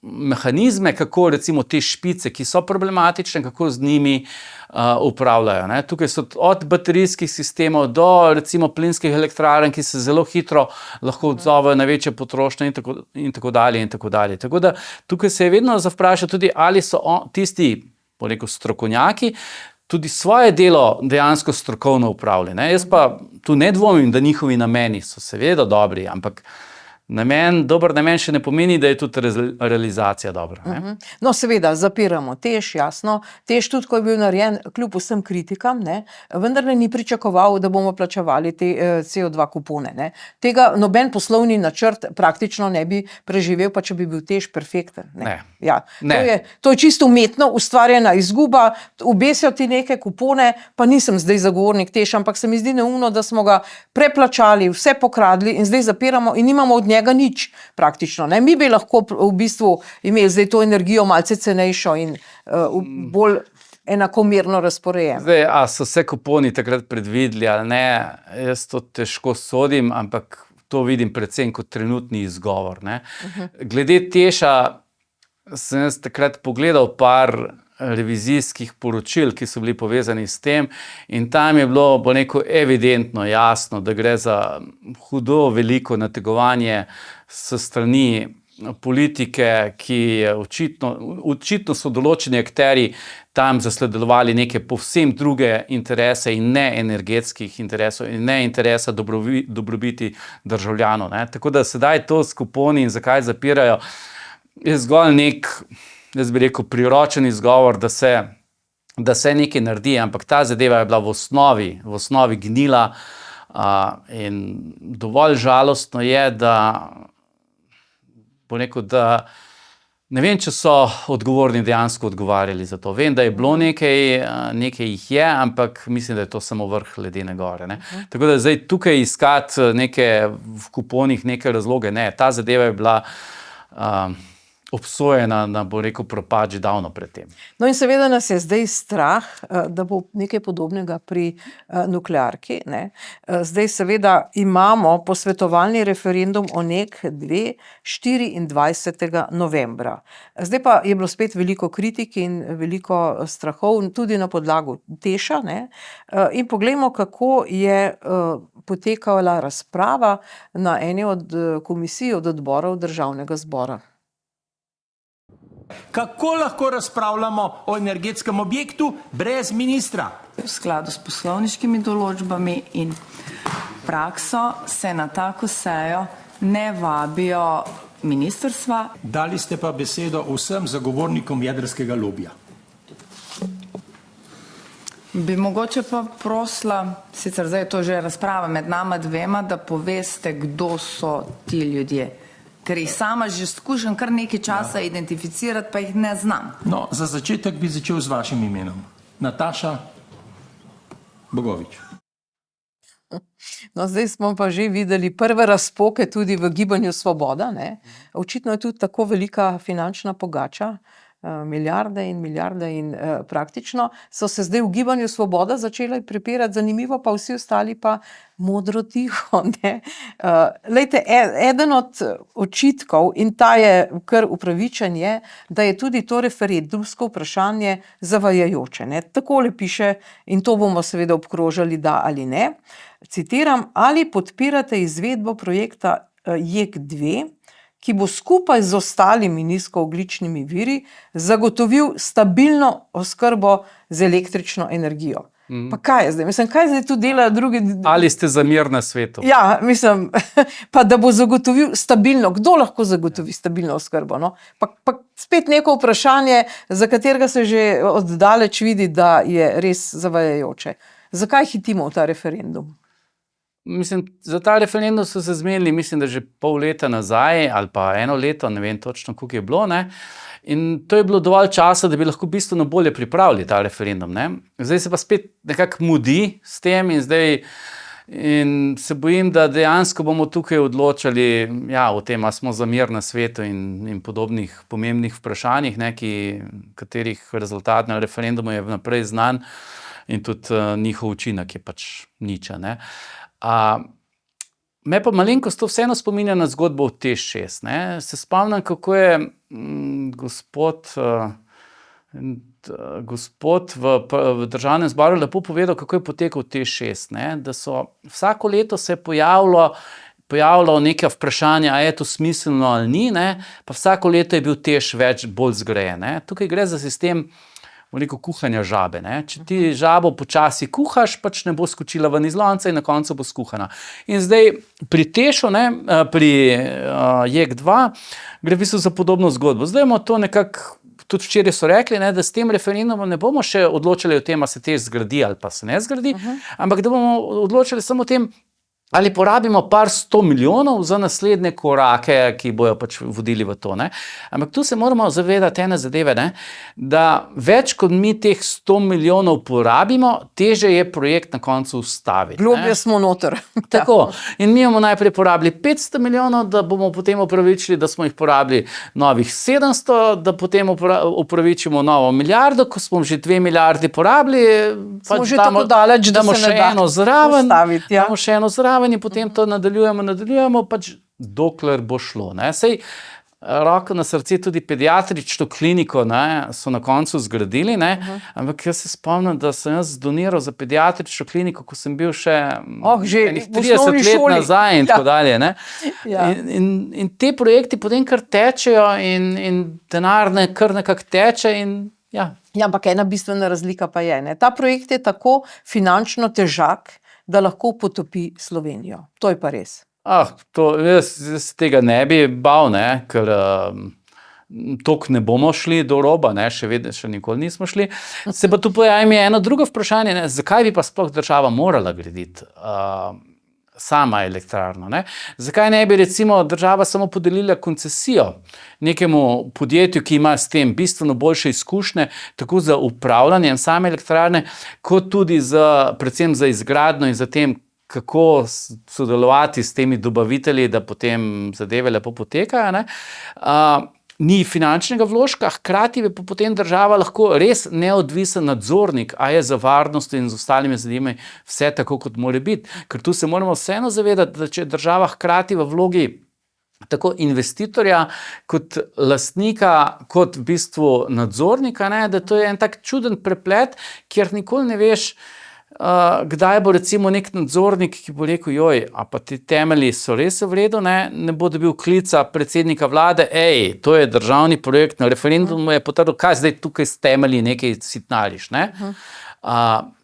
mehanizme, kako recimo te špice, ki so problematične, kako z njimi upravljajo. Ne. Tukaj so od baterijskih sistemov do recimo plinskih elektrarn, ki se zelo hitro lahko odzovejo na večje potrošnje in tako dalje in tako dalje. Tako da tukaj se je vedno za vprašati tudi, ali so tisti, bom rekel, strokovnjaki, tudi svoje delo dejansko strokovno upravljali. Ne. Jaz pa tu ne dvomim, da njihovi nameni so seveda dobri, ampak dober namen še ne pomeni, da je tudi realizacija dobra. Ne? No, seveda, zapiramo TEŠ, jasno. TEŠ tudi, ko je bil narejen, kljub vsem kritikam, ne, vendar ni pričakoval, da bomo plačevali te CO2 kupone. Ne. Tega noben poslovni načrt praktično ne bi preživel, pa če bi bil TEŠ perfekten. Ne. Ja. Ne. To je čisto umetno ustvarjena izguba, obesijo ti neke kupone, pa nisem zdaj zagovornik TEŠ, ampak se mi zdi neumno, da smo ga preplačali, vse pokradli in zdaj zapiramo in nimamo od njega nič praktično. Ne? Mi bi lahko v bistvu imeli zdaj to energijo malce cenejšo in bolj enakomerno razporejeno. Zdaj, a so vse kuponi takrat predvideli ali ne, jaz to težko sodim, ampak to vidim predvsem kot trenutni izgovor. Ne? Glede TEŠa sem jaz takrat pogledal par revizijskih poročil, ki so bili povezani s tem in tam je bilo, bo neko evidentno jasno, da gre za hudo veliko nategovanje s strani politike, ki je očitno so določeni akterji tam zasledovali neke povsem druge interese in ne energetskih interesov in ne interesa dobrobiti državljanov. Ne. Tako da sedaj to s kuponi in zakaj zapirajo, je zgolj nek, jaz bi rekel, priročen izgovor, da se nekaj naredi, ampak ta zadeva je bila v osnovi gnila in dovolj žalostno je, da bo rekel, da ne vem, če so odgovorni dejansko odgovarjali za to. Vem, da je bilo nekaj jih je, ampak mislim, da je to samo vrh ledene gore. Ne. Tako da zdaj tukaj iskati v kuponih neke razloge, ne, ta zadeva je bila obsojena na, bo rekel, propad že davno pred tem. No in seveda nas je zdaj strah, da bo nekaj podobnega pri nuklearki. Ne. Zdaj seveda imamo posvetovalni referendum o NEK-2 24. novembra. Zdaj pa je bilo spet veliko kritik in veliko strahov, tudi na podlagu TEŠa. Ne. In poglejmo, kako je potekala razprava na eni od komisij, od odborov Državnega zbora. Kako lahko razpravljamo o energetskem objektu brez ministra? V skladu s poslovniškimi določbami in prakso se na tako sejo ne vabijo ministrstva. Dali ste pa besedo vsem zagovornikom jedrskega lobija. Bi mogoče pa prosila, sicer zdaj je to že razprava med nama dvema, da poveste, kdo so ti ljudje. Ker jih sama že skušam kar nekaj časa identificirati, pa jih ne znam. No, za začetek bi začel z vašim imenom. Nataša Bogovič. No, zdaj smo pa že videli prve razpoke tudi v Gibanju Svoboda. Ne. Očitno je tudi tako velika finančna pogača, milijarde in praktično so se zdaj v Gibanju Svoboda začeli prepirati, zanimivo pa vsi ostali pa modro tiho. Ne. Lejte, eden od očitkov, in ta je kar upravičen, je, da je tudi to referendumsko vprašanje zavajajoče. Ne. Takole piše, in to bomo seveda obkrožali, da ali ne. Citiram: ali podpirate izvedbo projekta JEK2, ki bo skupaj z ostalimi nizkoogljičnimi viri zagotovil stabilno oskrbo z električno energijo. Pa kaj je zdaj? Mislim, kaj zdaj tu delajo drugi? Ali ste za mir na svetu? Ja, mislim, pa da bo zagotovil stabilno. Kdo lahko zagotovi stabilno oskrbo? No? Pa spet neko vprašanje, za katerega se že oddaleč vidi, da je res zavajajoče. Zakaj hitimo v ta referendum? Mislim, za ta referendum so se zmenili, mislim, da že pol leta nazaj ali pa eno leto, ne vem točno, koliko je bilo, ne. In to je bilo dovolj časa, da bi lahko bistveno bolje pripravili ta referendum, ne. Zdaj se pa spet nekako mudi s tem in se bojim, da dejansko bomo tukaj odločali o tem, ali smo za mir na svetu in podobnih pomembnih vprašanjih, ne, katerih rezultat na referendumu je vnaprej znan in tudi njihov učinek je pač niča, ne. Me pa malenkost to vseeno spominja na zgodbo o TEŠ 6. Ne? Se spomnim, kako je gospod v Državnem zboru lepo povedal, kako je potekal TEŠ 6. Ne? Da so vsako leto se pojavljalo neka vprašanja, a je to smiselno ali ni, ne? Pa vsako leto je bil TEŠ bolj zgrajen. Ne? Tukaj gre za sistem kuhanja žabe. Ne? Če ti žabo počasi kuhaš, pač ne bo skočila ven iz lonca in na koncu bo skuhana. In zdaj pri TEŠu, pri JEK2, gre v bistvu za podobno zgodbo. Zdaj imamo to nekako, tudi včeraj so rekli, ne, da s tem referendumom ne bomo še odločali o tem, ali se TEŠ zgradi ali pa se ne zgradi, ampak da bomo odločali samo o tem, ali porabimo par 100 milijonov za naslednje korake, ki bojo pač vodili v to. Ne? Ampak tu se moramo zavedati ene zadeve, ne? Da več kot mi teh 100 milijonov porabimo, težje je projekt na koncu ustaviti. Globlje smo noter. Tako. In mi bomo najprej porabili 500 milijonov, da bomo potem upravičili, da smo jih porabili novih 700, da potem upravičimo novo milijardo, ko smo že 2 milijardi porabili, Smo že tako daleč, da damo se ne še da eno zraven, ustaviti, ja. damo še eno zraven in potem to nadaljujemo, pač dokler bo šlo. Ne? Sej, roko na srce, tudi pediatrično kliniko, ne, so na koncu zgradili, ne? Ampak jaz se spomnim, da sem jaz doniral za pediatrično kliniko, ko sem bil še že enih v 30 osnovni let šoli. nazaj in tako dalje. Ne? Ja. In te projekti potem kar tečejo in denar kar nekako teče in ja. Ja, ampak ena bistvena razlika pa je, ne. Ta projekt je tako finančno težak, da lahko potopi Slovenijo. To je pa res. Jaz tega ne bi bal, ne, ker toliko ne bomo šli do roba, ne, še nikoli nismo šli. Se pa tu pojavi eno drugo vprašanje, ne, zakaj bi pa sploh država morala graditi sama elektrarno. Ne? Zakaj ne bi recimo država samo podelila koncesijo nekemu podjetju, ki ima s tem bistveno boljše izkušnje, tako za upravljanje same elektrarne, kot tudi predvsem za izgradnjo in za tem, kako sodelovati s temi dobavitelji, da potem zadeve lepo potekajo. Ne? Ni finančnega vložka, hkrati pa potem država lahko res neodvisen nadzornik, a je za varnost in z ostalimi zadevami vse tako, kot mora biti. Ker tu se moramo vseeno zavedati, da če je država hkrati v vlogi tako investitorja, kot lastnika, kot v bistvu nadzornika, ne, da to je en tak čuden preplet, kjer nikoli ne veš, kdaj bo recimo nek nadzornik, ki bo rekel, a pa ti temelji so res v redu, ne bo dobil klica predsednika vlade, to je državni projekt, na referendumu je potrdil, kaj zdaj tukaj s temelji nekaj sitnariš. Ne?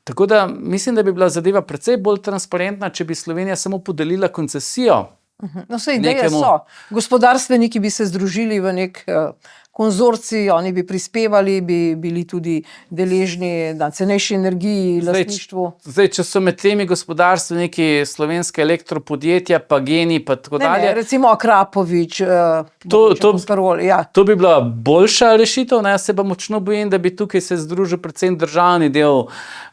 Tako da mislim, da bi bila zadeva precej bolj transparentna, če bi Slovenija samo podelila koncesijo. No, vse ideje so. Gospodarstveniki bi se združili v nek konzorcij, oni bi prispevali, bi bili tudi deležni na cenejši energiji, lastništvu. Zdaj, če so med temi gospodarstveniki slovenske elektropodjetja, pa Geni, pa tako dalje. Recimo Akrapovič, to bi bila boljša rešitev, ne? Se pa močno bojim, da bi tukaj se združil predvsem državni del,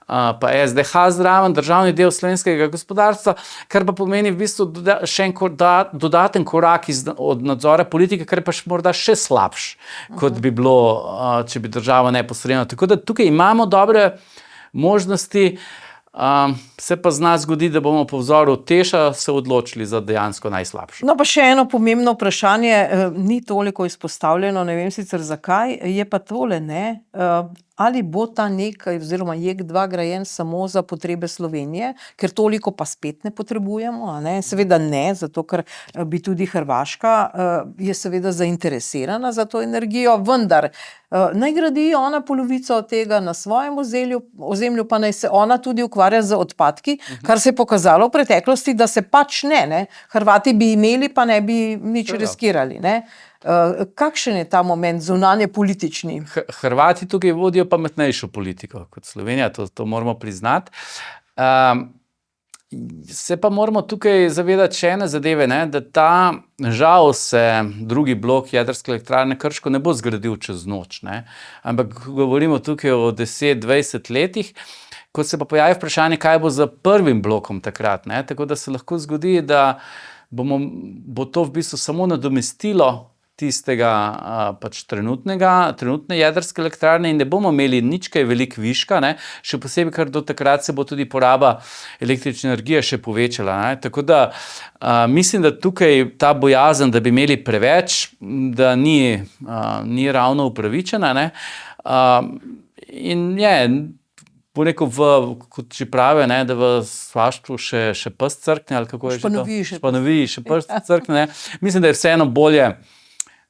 pa SDH zraven, državni del slovenskega gospodarstva, kar pa pomeni v bistvu še en dodaten korak od nadzora politike, kar je pa morda še slabš, kot bi bilo, če bi država neposredno. Tako da tukaj imamo dobre možnosti, se pa z nas zgodi, da bomo po vzoru TEŠa se odločili za dejansko najslabše. No pa še eno pomembno vprašanje, ni toliko izpostavljeno, ne vem sicer zakaj, je pa tole, ne, ali bo ta oziroma JEK2 grajen samo za potrebe Slovenije, ker toliko pa spet ne potrebujemo, a ne? Seveda ne, zato ker bi tudi Hrvaška je seveda zainteresirana za to energijo, vendar naj gradi ona polovico od tega na svojem ozemlju, pa naj se ona tudi ukvarja z odpadki, kar se je pokazalo v preteklosti, da se pač ne. Hrvati bi imeli, pa ne bi nič riskirali, ne. Kakšen je ta moment zunanje politični? Hrvati tukaj vodijo pametnejšo politiko kot Slovenija, to moramo priznati. Se pa moramo tukaj zavedati še ene zadeve, ne, da žal se drugi blok jedrske elektrarne Krško ne bo zgradil čez noč, ne, ampak govorimo tukaj o 10-20 letih, ko se pa pojavi vprašanje, kaj bo za prvim blokom takrat, ne, tako da se lahko zgodi, da bo to v bistvu samo nadomestilo tistega pač trenutne jedrske elektrarne in ne bomo imeli nič kaj veliko viška, ne? Še posebej, ker do takrat se bo tudi poraba električne energije še povečala. Ne? Tako da mislim, da tukaj ta bojazen, da bi imeli preveč, da ni ravno upravičena. Ne? In bo rekel, kot že pravijo, ne, da v svaštvu še pest crkne, ali kako je Španovi še pest crkne. Mislim, da je vseeno bolje,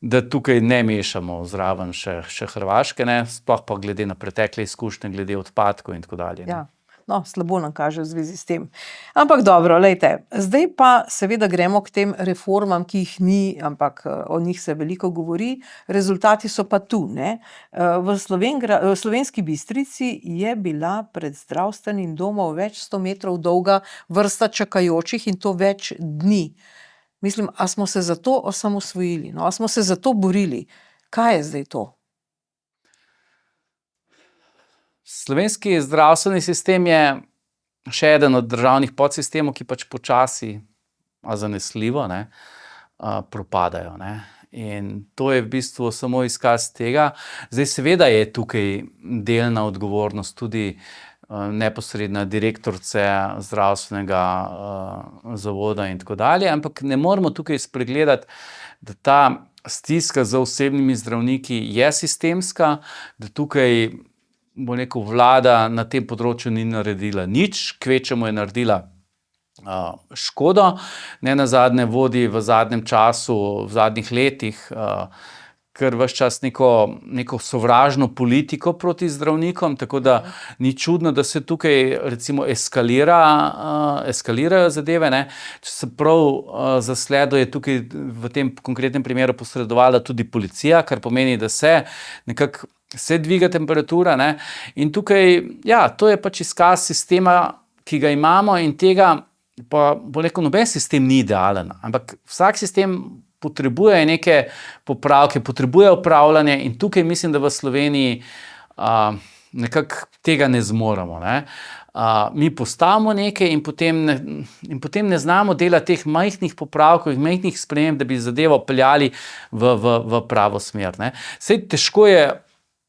da tukaj ne mešamo zraven še Hrvaške, ne, sploh pa glede na pretekle izkušnje, glede odpadkov in tako dalje. Ja. No, slabo nam kaže v zvezi s tem. Ampak dobro, lejte, zdaj pa seveda gremo k tem reformam, ki jih ni, ampak o njih se veliko govori, rezultati so pa tu, ne. V Slovenski Bistrici je bila pred zdravstvenim domom več 100 metrov dolga vrsta čakajočih in to več dni. Mislim, a smo se za to osamosvojili, no, a smo se za to borili? Kaj je zdaj to? Slovenski zdravstveni sistem je še eden od državnih podsistemov, ki pač počasi, a zanesljivo, ne, propadajo. Ne. In to je v bistvu samo izkaz tega. Zdaj seveda je tukaj delna odgovornost tudi neposredna direktorice zdravstvenega zavoda in tako dalje, ampak ne moremo tukaj spregledati, da ta stiska za osebnimi zdravniki je sistemska, da tukaj bo rekel, vlada na tem področju ni naredila nič, kvečemu je naredila škodo, nenazadnje vodi v zadnjem času, v zadnjih letih, ker ves čas neko sovražno politiko proti zdravnikom, tako da ni čudno, da se tukaj recimo eskalirajo zadeve, ne. Če se prav zasleduje, je tukaj v tem konkretnem primeru posredovala tudi policija, kar pomeni, da se dviga temperatura, ne, in tukaj, to je pač izkaz sistema, ki ga imamo in tega, pa bo rekel, noben sistem ni idealen, ampak vsak sistem potrebuje neke popravke, potrebuje upravljanje in tukaj mislim, da v Sloveniji nekako tega ne zmoremo, ne. Mi postavimo nekaj in potem ne znamo delati teh majhnih popravkov in majhnih sprememb, da bi zadevo peljali v pravo smer, ne. Saj težko je,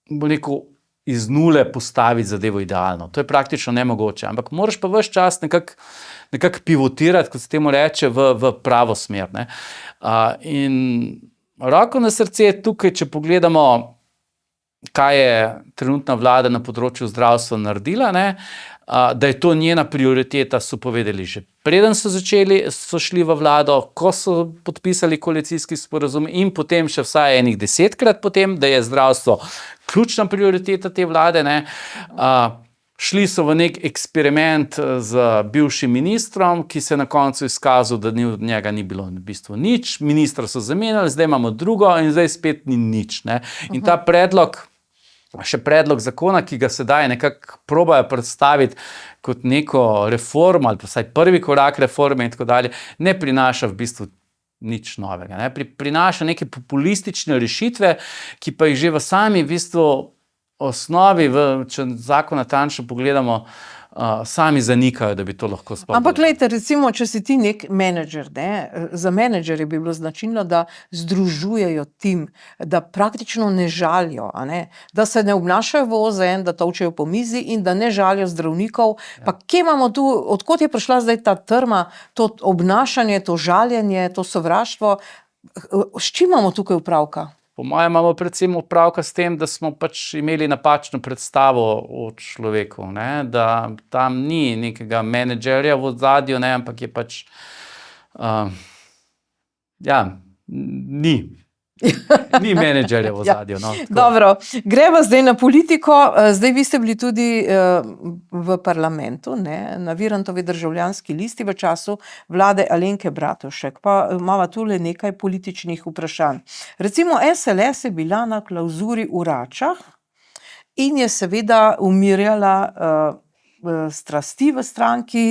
bo rekel, iz nule postaviti zadevo idealno. To je praktično nemogoče, ampak moraš pa ves čas nekako pivotirati, kot se temu reče, v pravo smer, ne. In roko na srce tukaj, če pogledamo, kaj je trenutna vlada na področju zdravstva naredila, ne, da je to njena prioriteta, so povedali že preden so šli v vlado, ko so podpisali koalicijski sporazum in potem še vsaj enih 10-krat potem, da je zdravstvo ključna prioriteta te vlade, ne. Šli so v nek eksperiment z bivšim ministrom, ki se je na koncu izkazal, da od njega ni bilo v bistvu nič, ministra so zamenjali, zdaj imamo drugo in zdaj spet ni nič, ne. In ta predlog zakona, ki ga sedaj nekako probajo predstaviti kot neko reformo ali pa vsaj prvi korak reforme in tako dalje, ne prinaša v bistvu nič novega, ne. Prinaša neke populistične rešitve, ki pa jih že v sami v bistvu osnovi, če zakon natančno pogledamo, sami zanikajo, da bi to lahko sploh. Ampak glejte, recimo, če si ti nek menedžer, ne, za menedžerje bi bilo značilno, da združujejo tim, da praktično ne žalijo, a ne, da se ne obnašajo v OZN, da tolčejo po mizi in da ne žalijo zdravnikov. Pa kje imamo tu, od kod je prišla zdaj ta trma, to obnašanje, to žaljenje, to sovraštvo? S čim imamo tukaj opravka? Po mojem imamo predvsem opravka s tem, da smo pač imeli napačno predstavo o človeku, ne, da tam ni nekega menedžerja v ozadju, ne, ampak je pač, ni menedžerja v ozadju, no. Dobro, gremo zdaj na politiko. Zdaj vi ste bili tudi v parlamentu, ne, na Virantovi Državljanski listi v času vlade Alenke Bratušek. Pa imamo tule nekaj političnih vprašanj. Recimo SLS je bila na klavzuri v Račah in je seveda umirjala strasti v stranki.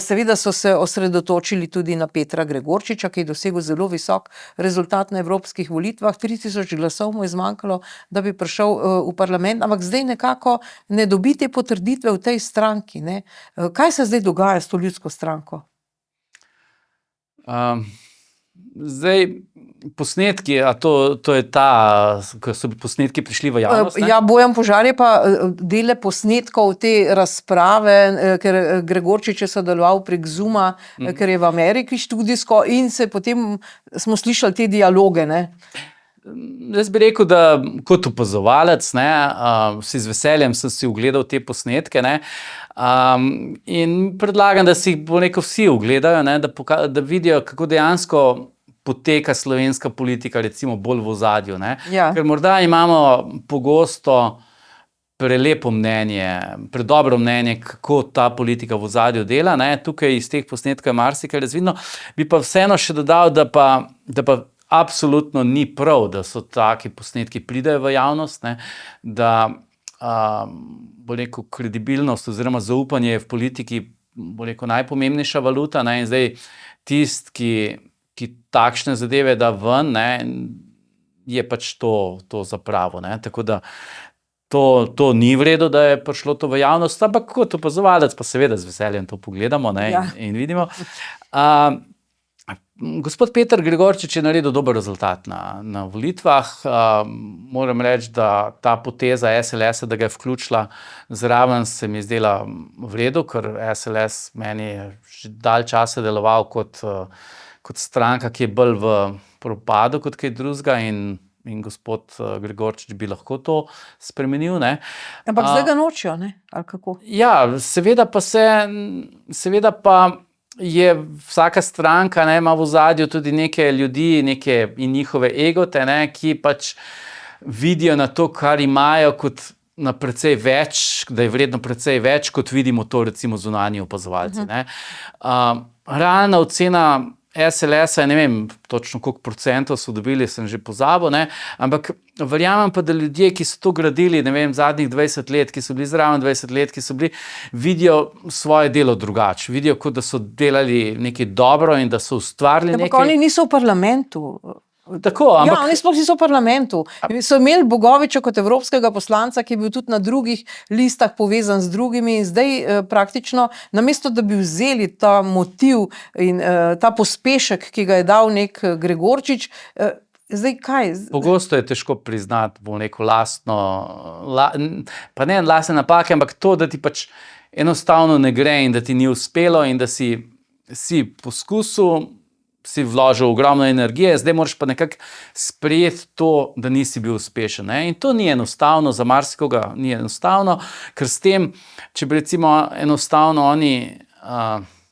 Seveda so se osredotočili tudi na Petra Gregorčiča, ki je dosegel zelo visok rezultat na evropskih volitvah. 3000 glasov mu je zmanjkalo, da bi prišel v parlament, ampak zdaj nekako ne dobi te potrditve v tej stranki, ne. Kaj se zdaj dogaja s to ljudsko stranko? Zdaj, posnetki, a to je ta, ko so posnetki prišli v javnost, ne? Ja, Bojan Požar je pa dele posnetkov te razprave, ker Gregorčič je sodeloval prek Zooma, ker je v Ameriki študijsko in se potem smo slišali te dialoge, ne. Jaz bi rekel, da kot opazovalec, ne, si z veseljem sem si ogledal te posnetke, ne, in predlagam, da si jih vsi ogledajo, ne, da vidijo, kako dejansko poteka slovenska politika, recimo bolj v ozadju, ne. Ja. Ker morda imamo pogosto prelepo mnenje, predobro mnenje, kako ta politika v ozadju dela, ne. Tukaj iz teh posnetkov je marsikaj razvidno, bi pa vseeno še dodal, da pa absolutno ni prav, da so taki posnetki pridejo v javnost, ne, da bo rekel kredibilnost oziroma zaupanje v politiki, bo rekel najpomembnejša valuta, ne, in zdaj tisti, ki takšne zadeve da ven, ne, je pač to zapravo, ne, tako da to ni v redu, da je prišlo to v javnost, ampak kot opazovalec pa seveda z veseljem to pogledamo, ne, Ja. in vidimo. Gospod Peter Gregorčič je naredil dober rezultat na volitvah. Moram reči, da ta poteza SLS-a, da ga je vključila zraven, se mi je zdela v redu, ker SLS meni je že dalj časa deloval kot stranka, ki je bolj v propadu kot kaj drugega in gospod Gregorčič bi lahko to spremenil, ne. Ampak zdaj ga nočejo, ne, ali kako? Ja, seveda pa je vsaka stranka, ne, ima v ozadju tudi neke ljudi, in njihove egote, ne, ki pač vidijo na to, kar imajo, kot na precej več, da je vredno precej več, kot vidimo to recimo zunanji opazovalci, ne. Realna ocena SLS-a, ne vem točno koliko procentov so dobili, sem že pozabil, ne, ampak verjamem pa, da ljudje, ki so to gradili, ne vem, zadnjih 20 let, ki so bili zraven 20 let, ki so bili, vidijo svoje delo drugače, vidijo, kot da so delali nekaj dobro in da so ustvarili Ampak nekaj. oni niso v parlamentu. Tako, Ja, ampak oni sploh niso v parlamentu. So imeli Bogoviča kot evropskega poslanca, ki je bil tudi na drugih listah povezan z drugimi in zdaj praktično, namesto da bi vzeli ta motiv in ta pospešek, ki ga je dal nek Gregorčič, zdaj kaj? pogosto je težko priznati, bom rekel, pa ne lastne napake, ampak to, da ti pač enostavno ne gre in da ti ni uspelo in da si poskusil, si vložil ogromno energije, zdaj moraš pa nekako sprejeti to, da nisi bil uspešen, ne? In to ni enostavno, za marsikoga ni enostavno, ker s tem, če bi recimo enostavno oni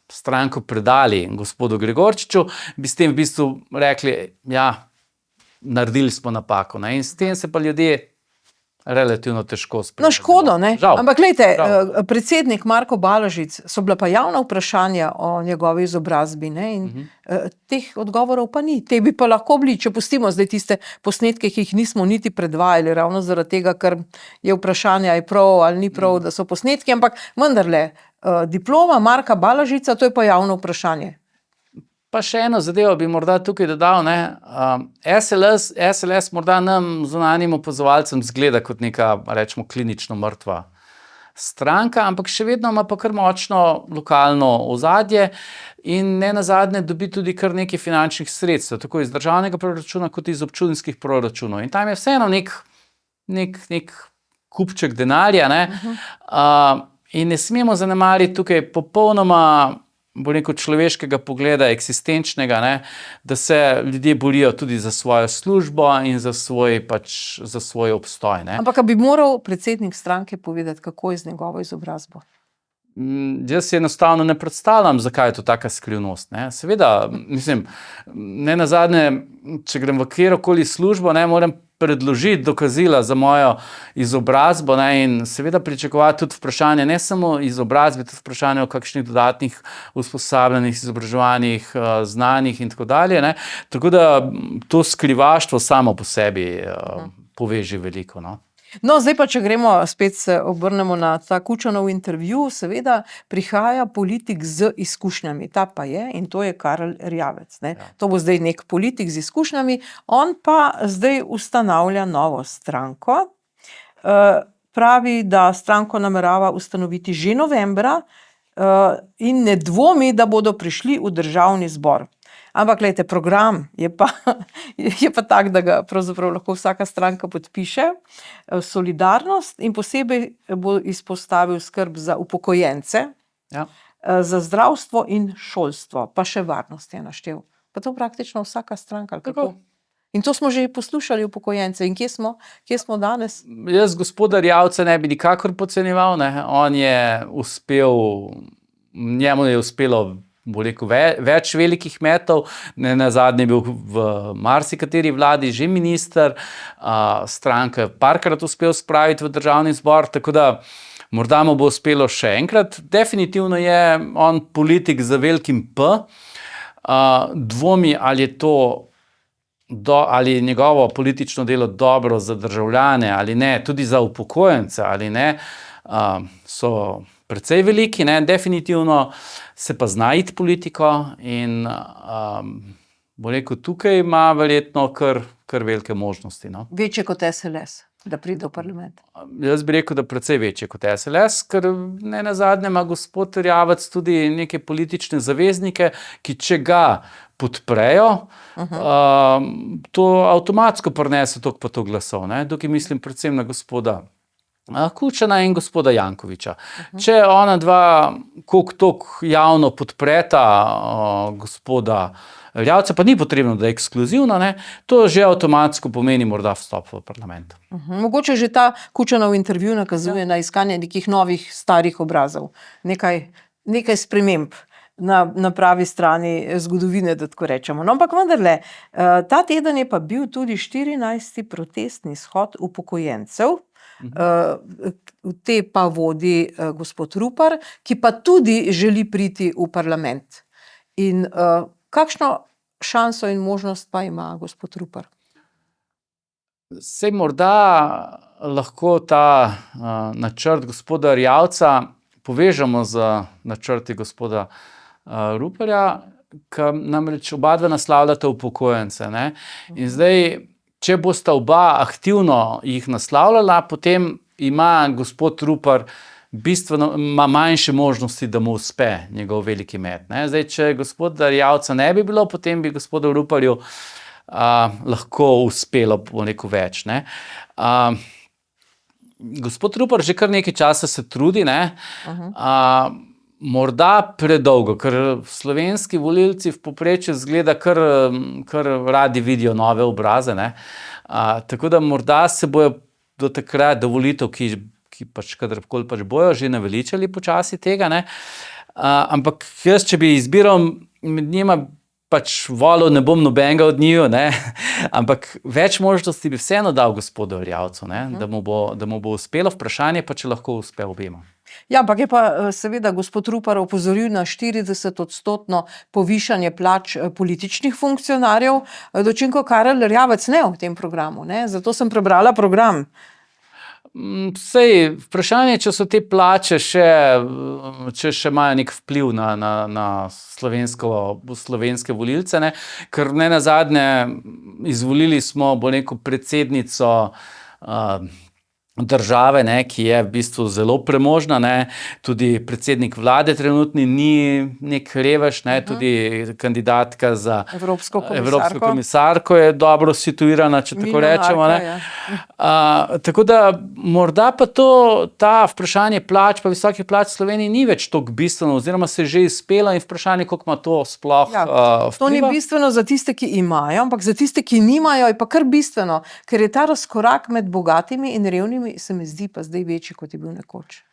stranko predali gospodu Gregorčiču, bi s tem v bistvu rekli, ja, naredili smo napako, ne? In s tem se pa ljudje relativno težko Na škodo, ne? Žal. Ampak glejte, Žal. predsednik Marko Balažic, so bila pa javna vprašanja o njegovi izobrazbi, ne? In teh odgovorov pa ni. Te bi pa lahko bili, če pustimo zdaj tiste posnetke, ki jih nismo niti predvajali, ravno zaradi tega, ker je vprašanje, ali je prav ali ni prav, da so posnetki, ampak vendarle, diploma Marka Balažica, to je pa javno vprašanje. Pa še eno zadevo bi morda tukaj dodal, ne. SLS morda nam zunanjim opazovalcem zgleda kot neka, rečemo, klinično mrtva stranka, ampak še vedno ima pa kar močno lokalno ozadje in nenazadnje dobi tudi kar nekaj finančnih sredstev, tako iz državnega proračuna kot iz občinskih proračunov. In tam je vseeno nek kupček denarja, ne. In ne smemo zanemariti tukaj popolnoma, bo rekel, človeškega pogleda, eksistenčnega, ne, da se ljudje borijo tudi za svojo službo in za svoj obstoj, ne. Ampak a bi moral predsednik stranke povedati, kako je z njegovo izobrazbo? Jaz si enostavno ne predstavljam, zakaj je to taka skrivnost, ne. Seveda, mislim, nenazadnje, če grem v katerokoli službo, ne, moram predložiti dokazila za mojo izobrazbo, ne, in seveda pričakovati tudi vprašanje, ne samo izobrazbe, tudi vprašanje o kakšnih dodatnih usposabljanjih, izobraževanjih, znanjih in tako dalje, ne. Tako da to skrivaštvo samo po sebi pove že veliko, no. No, zdaj pa, če gremo, spet se obrnemo na ta Kučanov intervju, seveda prihaja politik z izkušnjami, ta pa je, in to je Karel Erjavec, ne. To bo zdaj nek politik z izkušnjami, on pa zdaj ustanavlja novo stranko, pravi, da stranko namerava ustanoviti že novembra in ne dvomi, da bodo prišli v državni zbor. Ampak, glejte, program je pa tak, da ga pravzaprav lahko vsaka stranka podpiše. Solidarnost in posebej bo izpostavil skrb za upokojence, Ja. za zdravstvo in šolstvo, pa še varnost je naštel. Pa to praktično vsaka stranka, ali kako? Tako. In to smo že poslušali upokojence. In kje smo danes? Jaz gospoda Erjavca ne bi nikakor podcenjeval, ne. On je uspel, njemu je uspelo, bo rekel, več velikih metov, nenazadnje je bil v marsikateri vladi že minister, stranka je parkrat uspel spraviti v državni zbor, tako da morda mu bo uspelo še enkrat. Definitivno je on politik z velikim P. Dvomi, ali je to ali je njegovo politično delo dobro za državljane ali ne, tudi za upokojence ali ne, so precej veliki, ne, definitivno se pa zna iti politiko in bo rekel, tukaj ima verjetno kar velike možnosti. No. Večje kot SLS, da pride v parlament. Jaz bi rekel, da precej večje kot SLS, ker nenazadnje ima gospod Erjavec tudi neke politične zaveznike, ki če ga podprejo, to avtomatsko prinese toliko pa toliko glasov. Ne? Tukaj mislim predvsem na gospoda Kučana in gospoda Jankovića. Če ona dva koliko toliko javno podpreta gospoda Erjavca, pa ni potrebno, da je ekskluzivno, ne? To že avtomatsko pomeni morda vstop v parlament. Mogoče že ta Kučanov intervju nakazuje na iskanje nekih novih starih obrazov. Nekaj sprememb na pravi strani zgodovine, da tako rečemo. No, ampak vendarle, ta teden je pa bil tudi 14. protestni shod upokojencev, te pa vodi gospod Rupar, ki pa tudi želi priti v parlament. In kakšno šanso in možnost pa ima gospod Rupar? Sej morda lahko ta načrt gospoda Erjavca povežemo z načrti gospoda Ruparja, ki namreč oba dva naslavljata upokojence. Ne? In zdaj, če bosta oba aktivno jih naslavljala, potem ima gospod Rupar bistveno manjše možnosti, da mu uspe njegov veliki met. Ne? Zdaj, če gospoda Erjavca ne bi bilo, potem bi gospodu Ruparju lahko uspelo neko več. Ne? Gospod Rupar že kar nekaj časa se trudi, ne? Morda predolgo, ker slovenski volilci v povprečju zgleda kar radi vidijo nove obraze, ne? Tako da morda se bojo do takrat, do volitev, ki pač kadarkoli pač bojo, že naveličali počasi tega, ne? Ampak jaz, če bi izbiral med njima, pač volil ne bom nobenega od njiju, ne? Ampak več možnosti bi vseeno dal gospodu Erjavcu, ne? Da mu bo uspelo, vprašanje pa, če lahko uspe obema. Ja, ampak je pa seveda gospod Rupar opozoril na 40% povišanje plač političnih funkcionarjev, dočim ko Karel Erjavec ne v tem programu, ne? Zato sem prebrala program. Sej, vprašanje, če so te plače če še imajo nek vpliv na slovenske volilce, ne? Ker nenazadnje izvolili smo, bo rekel, predsednico države, ne, ki je v bistvu zelo premožna, ne, tudi predsednik vlade trenutni ni nek revež, ne, tudi kandidatka za Evropsko komisarko je dobro situirana, če tako rečemo. Ne. Tako da morda pa ta vprašanje plač, pa visokih plač v Sloveniji ni več toliko bistveno, oziroma se je že izpelo in vprašanje, koliko ima to sploh vpliva. To ni bistveno za tiste, ki imajo, ampak za tiste, ki nimajo, je pa kar bistveno, ker je ta razkorak med bogatimi in revnimi se mi zdi pa zdaj večji, kot je bil nekoč.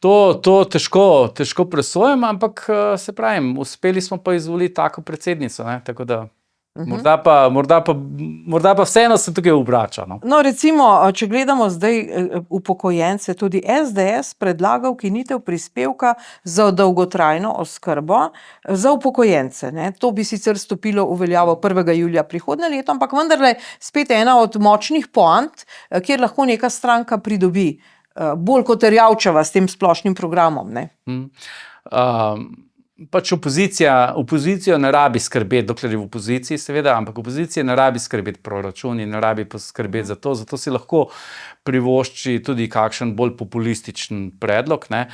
To težko presojam, ampak se pravim, uspeli smo pa izvoliti tako predsednico, ne, tako da morda pa vseeno se tukaj obrača. No, recimo, če gledamo zdaj upokojence, tudi SDS predlaga ukinitev prispevka za dolgotrajno oskrbo za upokojence, ne. To bi sicer stopilo v veljavo 1. julija prihodnje leto, ampak vendarle spet ena od močnih poant, kjer lahko neka stranka pridobi, bolj kot Erjavčeva s tem splošnim programom, ne. Pač opozicijo ne rabi skrbeti, dokler je v opoziciji seveda, ampak opozicija ne rabi skrbeti proračun in ne rabi poskrbeti za to, zato si lahko privošči tudi kakšen bolj populističen predlog, ne.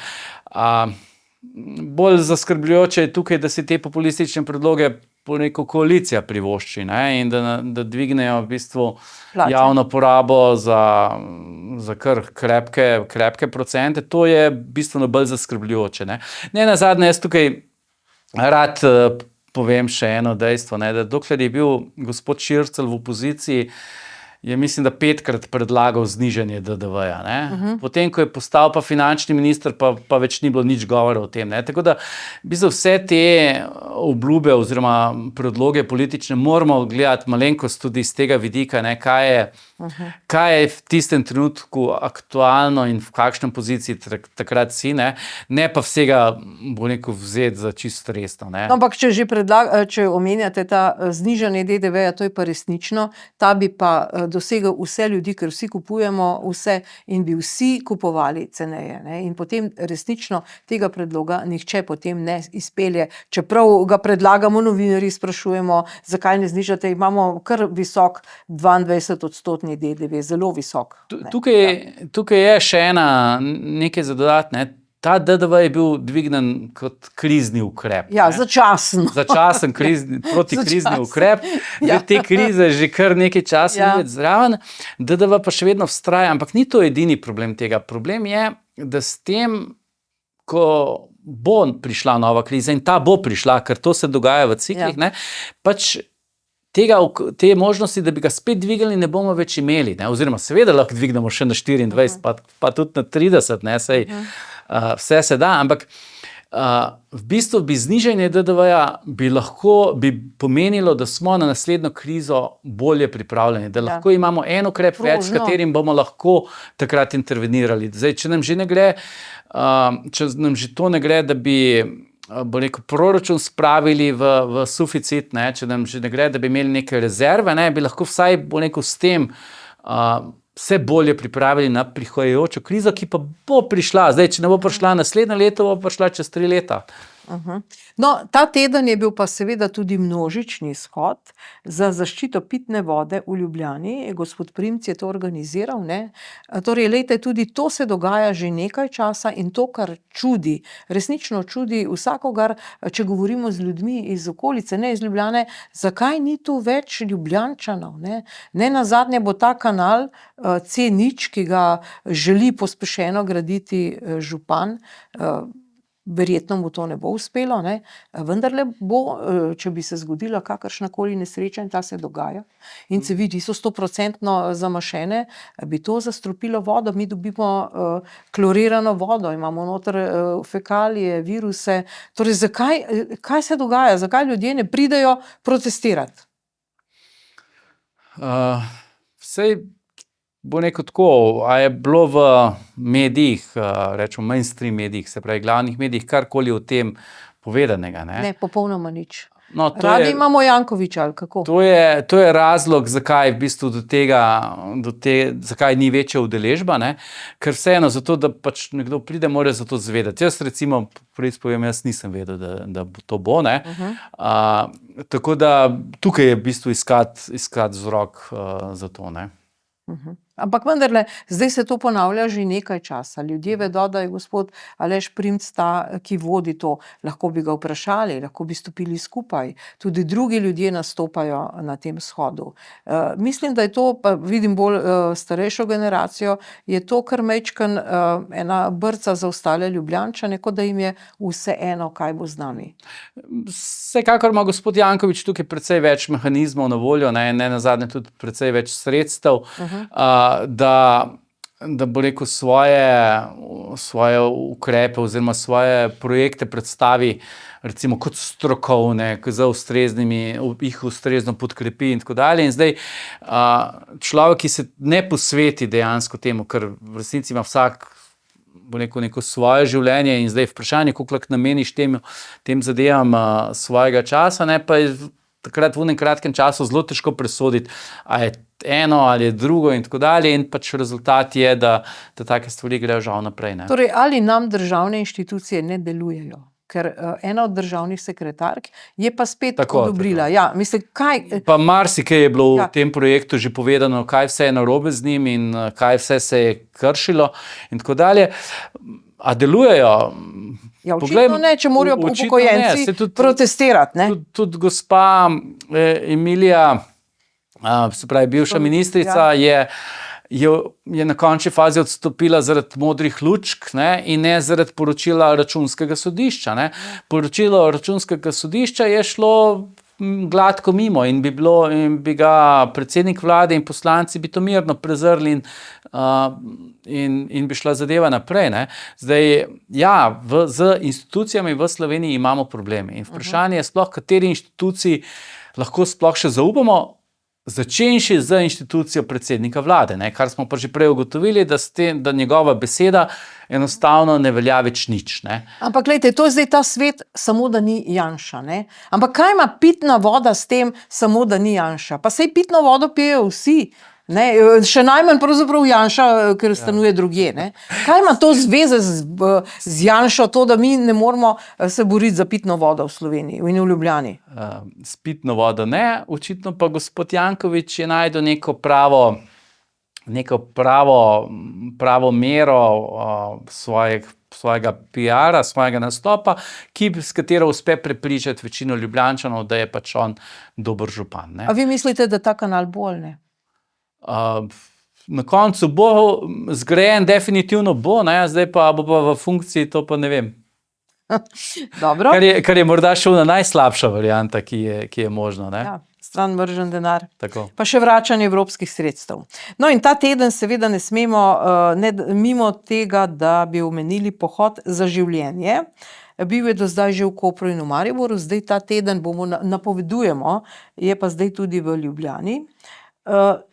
bolj zaskrbljujoče je tukaj, da si te populistične predloge po neko koalicija privošči, ne? In da dvignejo v bistvu Plače. javno porabo za kar krepke procente. To je bistveno bolj zaskrbljujoče. Ne nazadnje, jaz tukaj rad povem še eno dejstvo, ne, da dokler je bil gospod Šircelj v opoziciji, je mislim, da 5-krat predlagal znižanje DDV-ja. Potem, ko je postal pa finančni minister, pa več ni bilo nič govora o tem. Ne. Tako da v bistvu vse te obljube oziroma predloge politične moramo gledati malenkost tudi iz tega vidika, ne, kaj je v tistem trenutku aktualno in v kakšnem poziciji takrat si, ne pa vsega bo neko vzeti za čisto resno. Ne. No, ampak če že če omenjate ta znižanje DDV-ja, to je pa resnično, ta bi pa dosegel vse ljudi, ker vsi kupujemo vse in bi vsi kupovali ceneje. Ne? In potem resnično tega predloga nihče potem ne izpelje. Čeprav ga predlagamo, novinarji sprašujemo, zakaj ne znižate, imamo kar visok 22% DDV, zelo visok. Tukaj je še nekaj za dodati, ne. Ta DDV je bil dvignen kot krizni ukrep. Ja, začasen. Začasen protikrizni ukrep. Te krize že kar nekaj časa ni več zraven. DDV pa še vedno vztraja, ampak ni to edini problem tega. Problem je, da s tem, ko bo prišla nova kriza in ta bo prišla, ker to se dogaja v ciklih, ne, pač te možnosti, da bi ga spet dvigali, ne bomo več imeli. Ne. Oziroma, seveda lahko dvignemo še na 24, pa tudi na 30, ne, sej vse se da, ampak v bistvu bi znižanje DDV-ja bi pomenilo, da smo na naslednjo krizo bolje pripravljeni, da lahko imamo en ukrep več, s katerim bomo lahko takrat intervenirali. Zdaj, če nam že to ne gre, da bi proračun spravili v suficit, ne, če nam že ne gre, da bi imeli neke rezerve, ne, bi lahko vsaj s tem se bolje pripravili na prihajajočo krizo, ki pa bo prišla. Zdaj, če ne bo prišla naslednje leto, bo prišla čez 3 leta. No, ta teden je bil pa seveda tudi množični shod za zaščito pitne vode v Ljubljani. Gospod Primc je to organiziral, ne. Torej, glejte, tudi to se dogaja že nekaj časa in to, kar čudi, resnično čudi vsakogar, če govorimo z ljudmi iz okolice, ne iz Ljubljane, zakaj ni tu več Ljubljančanov, ne. Nenazadnje bo ta kanal C0, ki ga želi pospešeno graditi župan, verjetno mu to ne bo uspelo, ne? Vendarle bo, če bi se zgodila kakršnakoli nesreča, in ta se dogaja, in cevi niso 100% zamašene, bi to zastrupilo vodo. Mi dobimo klorirano vodo, imamo noter fekalije, viruse. Torej, kaj se dogaja? Zakaj ljudje ne pridejo protestirati? Sej bo neko tako, a je bilo v medijih, rečemo mainstream medijih, se pravi glavnih medijih, karkoli o tem povedanega, ne? Ne, popolnoma nič. No, Radi imamo Jankovića, ali kako? To je razlog, zakaj v bistvu zakaj ni večja udeležba, ne? Ker vseeno zato, da pač nekdo pride, mora za to zvedeti. Jaz recimo, povem, jaz nisem vedel, da to bo, ne? Tako da tukaj je v bistvu iskati vzrok za to, ne? Ampak vendarle, zdaj se to ponavlja že nekaj časa. Ljudje vedo, da je gospod Aleš Primc ta, ki vodi to. Lahko bi ga vprašali, lahko bi stopili skupaj. Tudi drugi ljudje nastopajo na tem shodu. Mislim, da je to, pa vidim bolj starejšo generacijo, je to kar majčken ena brca za ostale Ljubljančane, kot da jim je vseeno, kaj bo z nami. Vsekakor ima gospod Janković tukaj precej več mehanizmov na voljo, ne nazadnje tudi precej več sredstev, da bo rekel svoje ukrepe oziroma svoje projekte predstavi recimo kot strokovne, jih ustrezno podkrepi in tako dalje. In zdaj človek, ki se ne posveti dejansko temu, ker v resnici ima vsak neko svoje življenje in zdaj vprašanje, koliko nameniš tem zadevam svojega časa, ne, pa je takrat v enem kratkem času zelo težko presoditi, a je eno ali je drugo in tako dalje, in pač rezultat je, da take stvari grejo žal naprej, ne. Torej, ali nam državne inštitucije ne delujejo? Ker ena od državnih sekretark je pa spet odobrila. Ja, mislim, kaj... Pa marsikaj je bilo v tem projektu že povedano, kaj vse je narobe z njim in kaj vse se je kršilo in tako dalje. A delujejo? Ja, očitno ne, če morajo Očitno upokojenci ne. Saj protestirati. Ne? Tudi gospa Emilija, se pravi bivša ministrica, je na končni fazi odstopila zaradi modrih lučk, ne, in ne zaradi poročila Računskega sodišča. Ne. Poročilo Računskega sodišča je šlo gladko mimo in bi ga predsednik vlade in poslanci bi to mirno prezrli in bi šla zadeva naprej. Ne. Zdaj, ja, z institucijami v Sloveniji imamo probleme in vprašanje je sploh, kateri inštituciji lahko sploh še zaupamo, začenši z inštitucijo predsednika vlade, ne, kar smo pa že prej ugotovili, da njegova beseda enostavno ne velja več nič. Ne. Ampak glejte, to je zdaj ta svet, samo da ni Janša. Ne? Ampak kaj ima pitna voda s tem, samo da ni Janša? Pa sej pitno vodo pijejo vsi. Ne? Še najmanj pravzaprav Janša, ker stanuje drugje. Ne? Kaj ima to zveze z Janšo, to, da mi ne moramo se boriti za pitno vodo v Sloveniji in v Ljubljani? S pitno vodo ne, očitno pa gospod Janković je najdel neko pravo mero svojega PR-a, svojega nastopa, s katero uspe prepričati večino Ljubljančanov, da je pač on dober župan. Ne? A vi mislite, da ta kanal bolj ne? Na koncu bo zgrajen, definitivno bo, ne? Zdaj pa bo pa v funkciji, to pa ne vem. Dobro. Kar je morda šel na najslabša varianta, ki je možna. Ne? Ja, stran vržen denar. Tako. Pa še vračanje evropskih sredstev. No in ta teden seveda ne smemo mimo tega, da bi omenili pohod za življenje. Bil je do zdaj že v Kopru in v Mariboru, zdaj ta teden napovedujemo, je pa zdaj tudi v Ljubljani.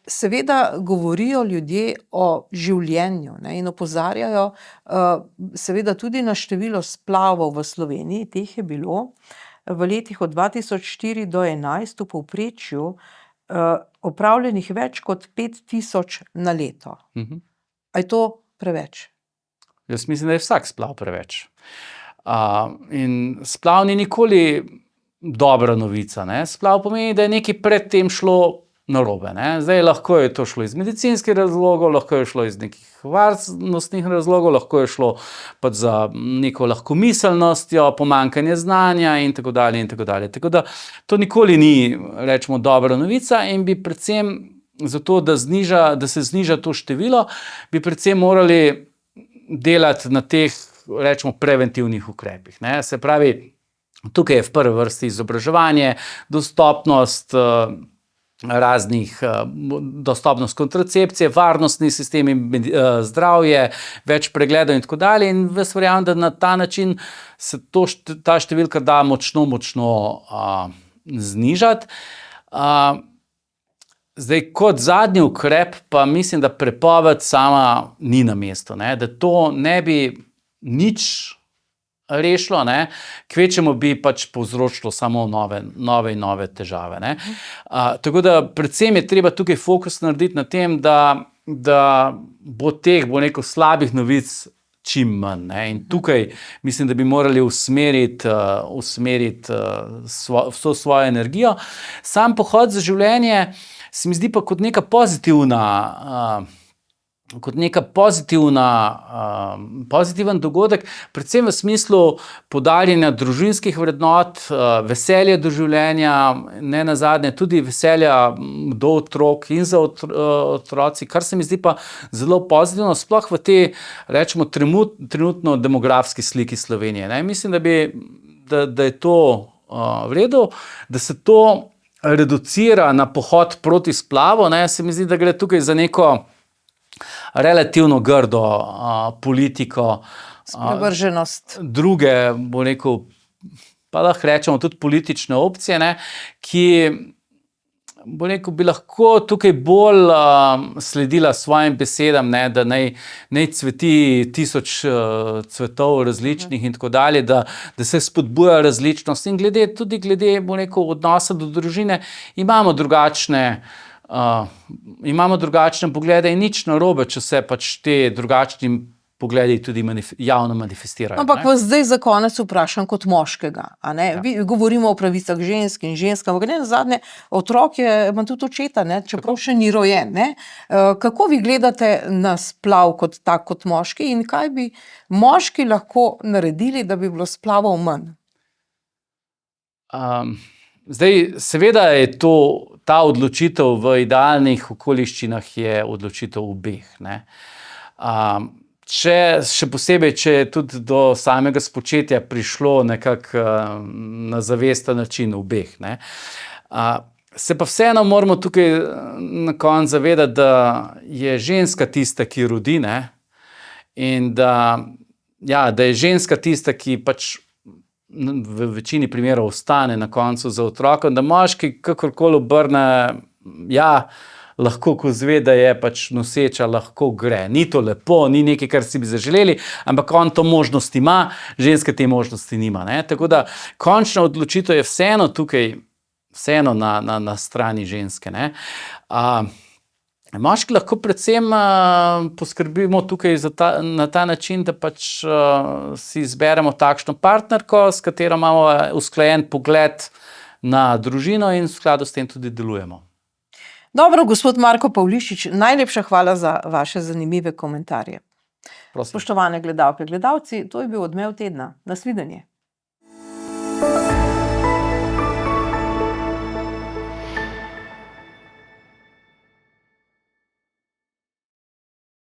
Seveda govorijo ljudje o življenju, ne, in opozarjajo seveda tudi na število splavov v Sloveniji, teh je bilo v letih od 2004 do 2011 v povprečju opravljenih več kot 5000 na leto. A je to preveč? Jaz mislim, da je vsak splav preveč. In splav ni nikoli dobra novica. Ne? Splav pomeni, da je nekaj predtem šlo narobe. Ne? Zdaj lahko je to šlo iz medicinskih razlogov, lahko je šlo iz nekih varnostnih razlogov, lahko je šlo pa za neko lahkomiselnostjo, pomanjkanje znanja in tako dalje in tako dalje. Tako da to nikoli ni, rečemo, dobra novica in bi predvsem zato, da se zniža to število, bi predvsem morali delati na teh, rečemo, preventivnih ukrepih. Ne? Se pravi, tukaj je v prvi vrsti izobraževanje, dostopnost dostopnost kontracepcije, varnostni sistemi, zdravje, več pregledov in tako dalje. In jaz verjamem, da na ta način se ta številka da močno znižati. Zdaj, kot zadnji ukrep pa mislim, da prepoved sama ni na mestu, ne? Da to ne bi nič rešilo, ne, kvečemu bi pač povzročilo samo nove težave. Ne. Tako da predvsem je treba tukaj fokus narediti na tem, da bo neko slabih novic čim manj. Ne. In tukaj mislim, da bi morali usmeriti vso svojo energijo. Sam pohod za življenje se mi zdi pa kot neka pozitiven dogodek, predvsem v smislu poudarjanja družinskih vrednot, veselja do življenja, ne nazadnje tudi veselja do otrok in za otroci, kar se mi zdi pa zelo pozitivno, sploh v tej, rečemo, trenutno demografski sliki Slovenije. Ne? Mislim, da je to v redu, da se to reducira na pohod proti splavu, ne? Se mi zdi, da gre tukaj za neko relativno grdo politiko, sprevrženost. Druge, bo rekel, pa lahko rečemo tudi politične opcije, ne, ki, bo rekel, bi lahko tukaj bolj sledila svojim besedam, ne, da naj cveti 1000 cvetov različnih in tako dalje, da se spodbuja različnost in tudi glede, bo rekel, odnosa do družine imamo drugačne poglede in nič narobe, če se pač te drugačni pogledi tudi javno manifestirajo. Ampak ne. vas zdaj za konec vprašam kot moškega. A ne? Vi govorimo o pravicah žensk in ženskam, ampak ne nazadnje, otrok ima tudi očeta, ne? Čeprav še ni rojen. Ne? Kako vi gledate na splav kot tak, kot moški, in kaj bi moški lahko naredili, da bi bilo splavov manj? Zdaj, seveda je ta odločitev v idealnih okoliščinah je odločitev obeh. Ne? Še posebej, če je tudi do samega spočetja prišlo nekako na zavesten način obeh. Ne? Se pa vseeno moramo tukaj na koncu zavedati, da je ženska tista, ki rodi, ne? In da je ženska tista, ki pač v večini primerov ostane na koncu za otrokom, da moški kakorkoli obrne, lahko, ko zve, da je pač noseča, lahko gre. Ni to lepo, ni nekaj, kar si bi zaželeli, ampak on to možnost ima, ženska te možnosti nima. Ne? Tako da končna odločitev je vseeno tukaj, vseeno na strani ženske. Ne? Moški lahko predvsem poskrbimo tukaj na ta način, da pač si izberemo takšno partnerko, s katero imamo usklajen pogled na družino in v skladu s tem tudi delujemo. Dobro, gospod Marko Pavlišič, najlepša hvala za vaše zanimive komentarje. Prosim. Spoštovane gledalke, gledalci, to je bil Odmev tedna. Nasvidenje.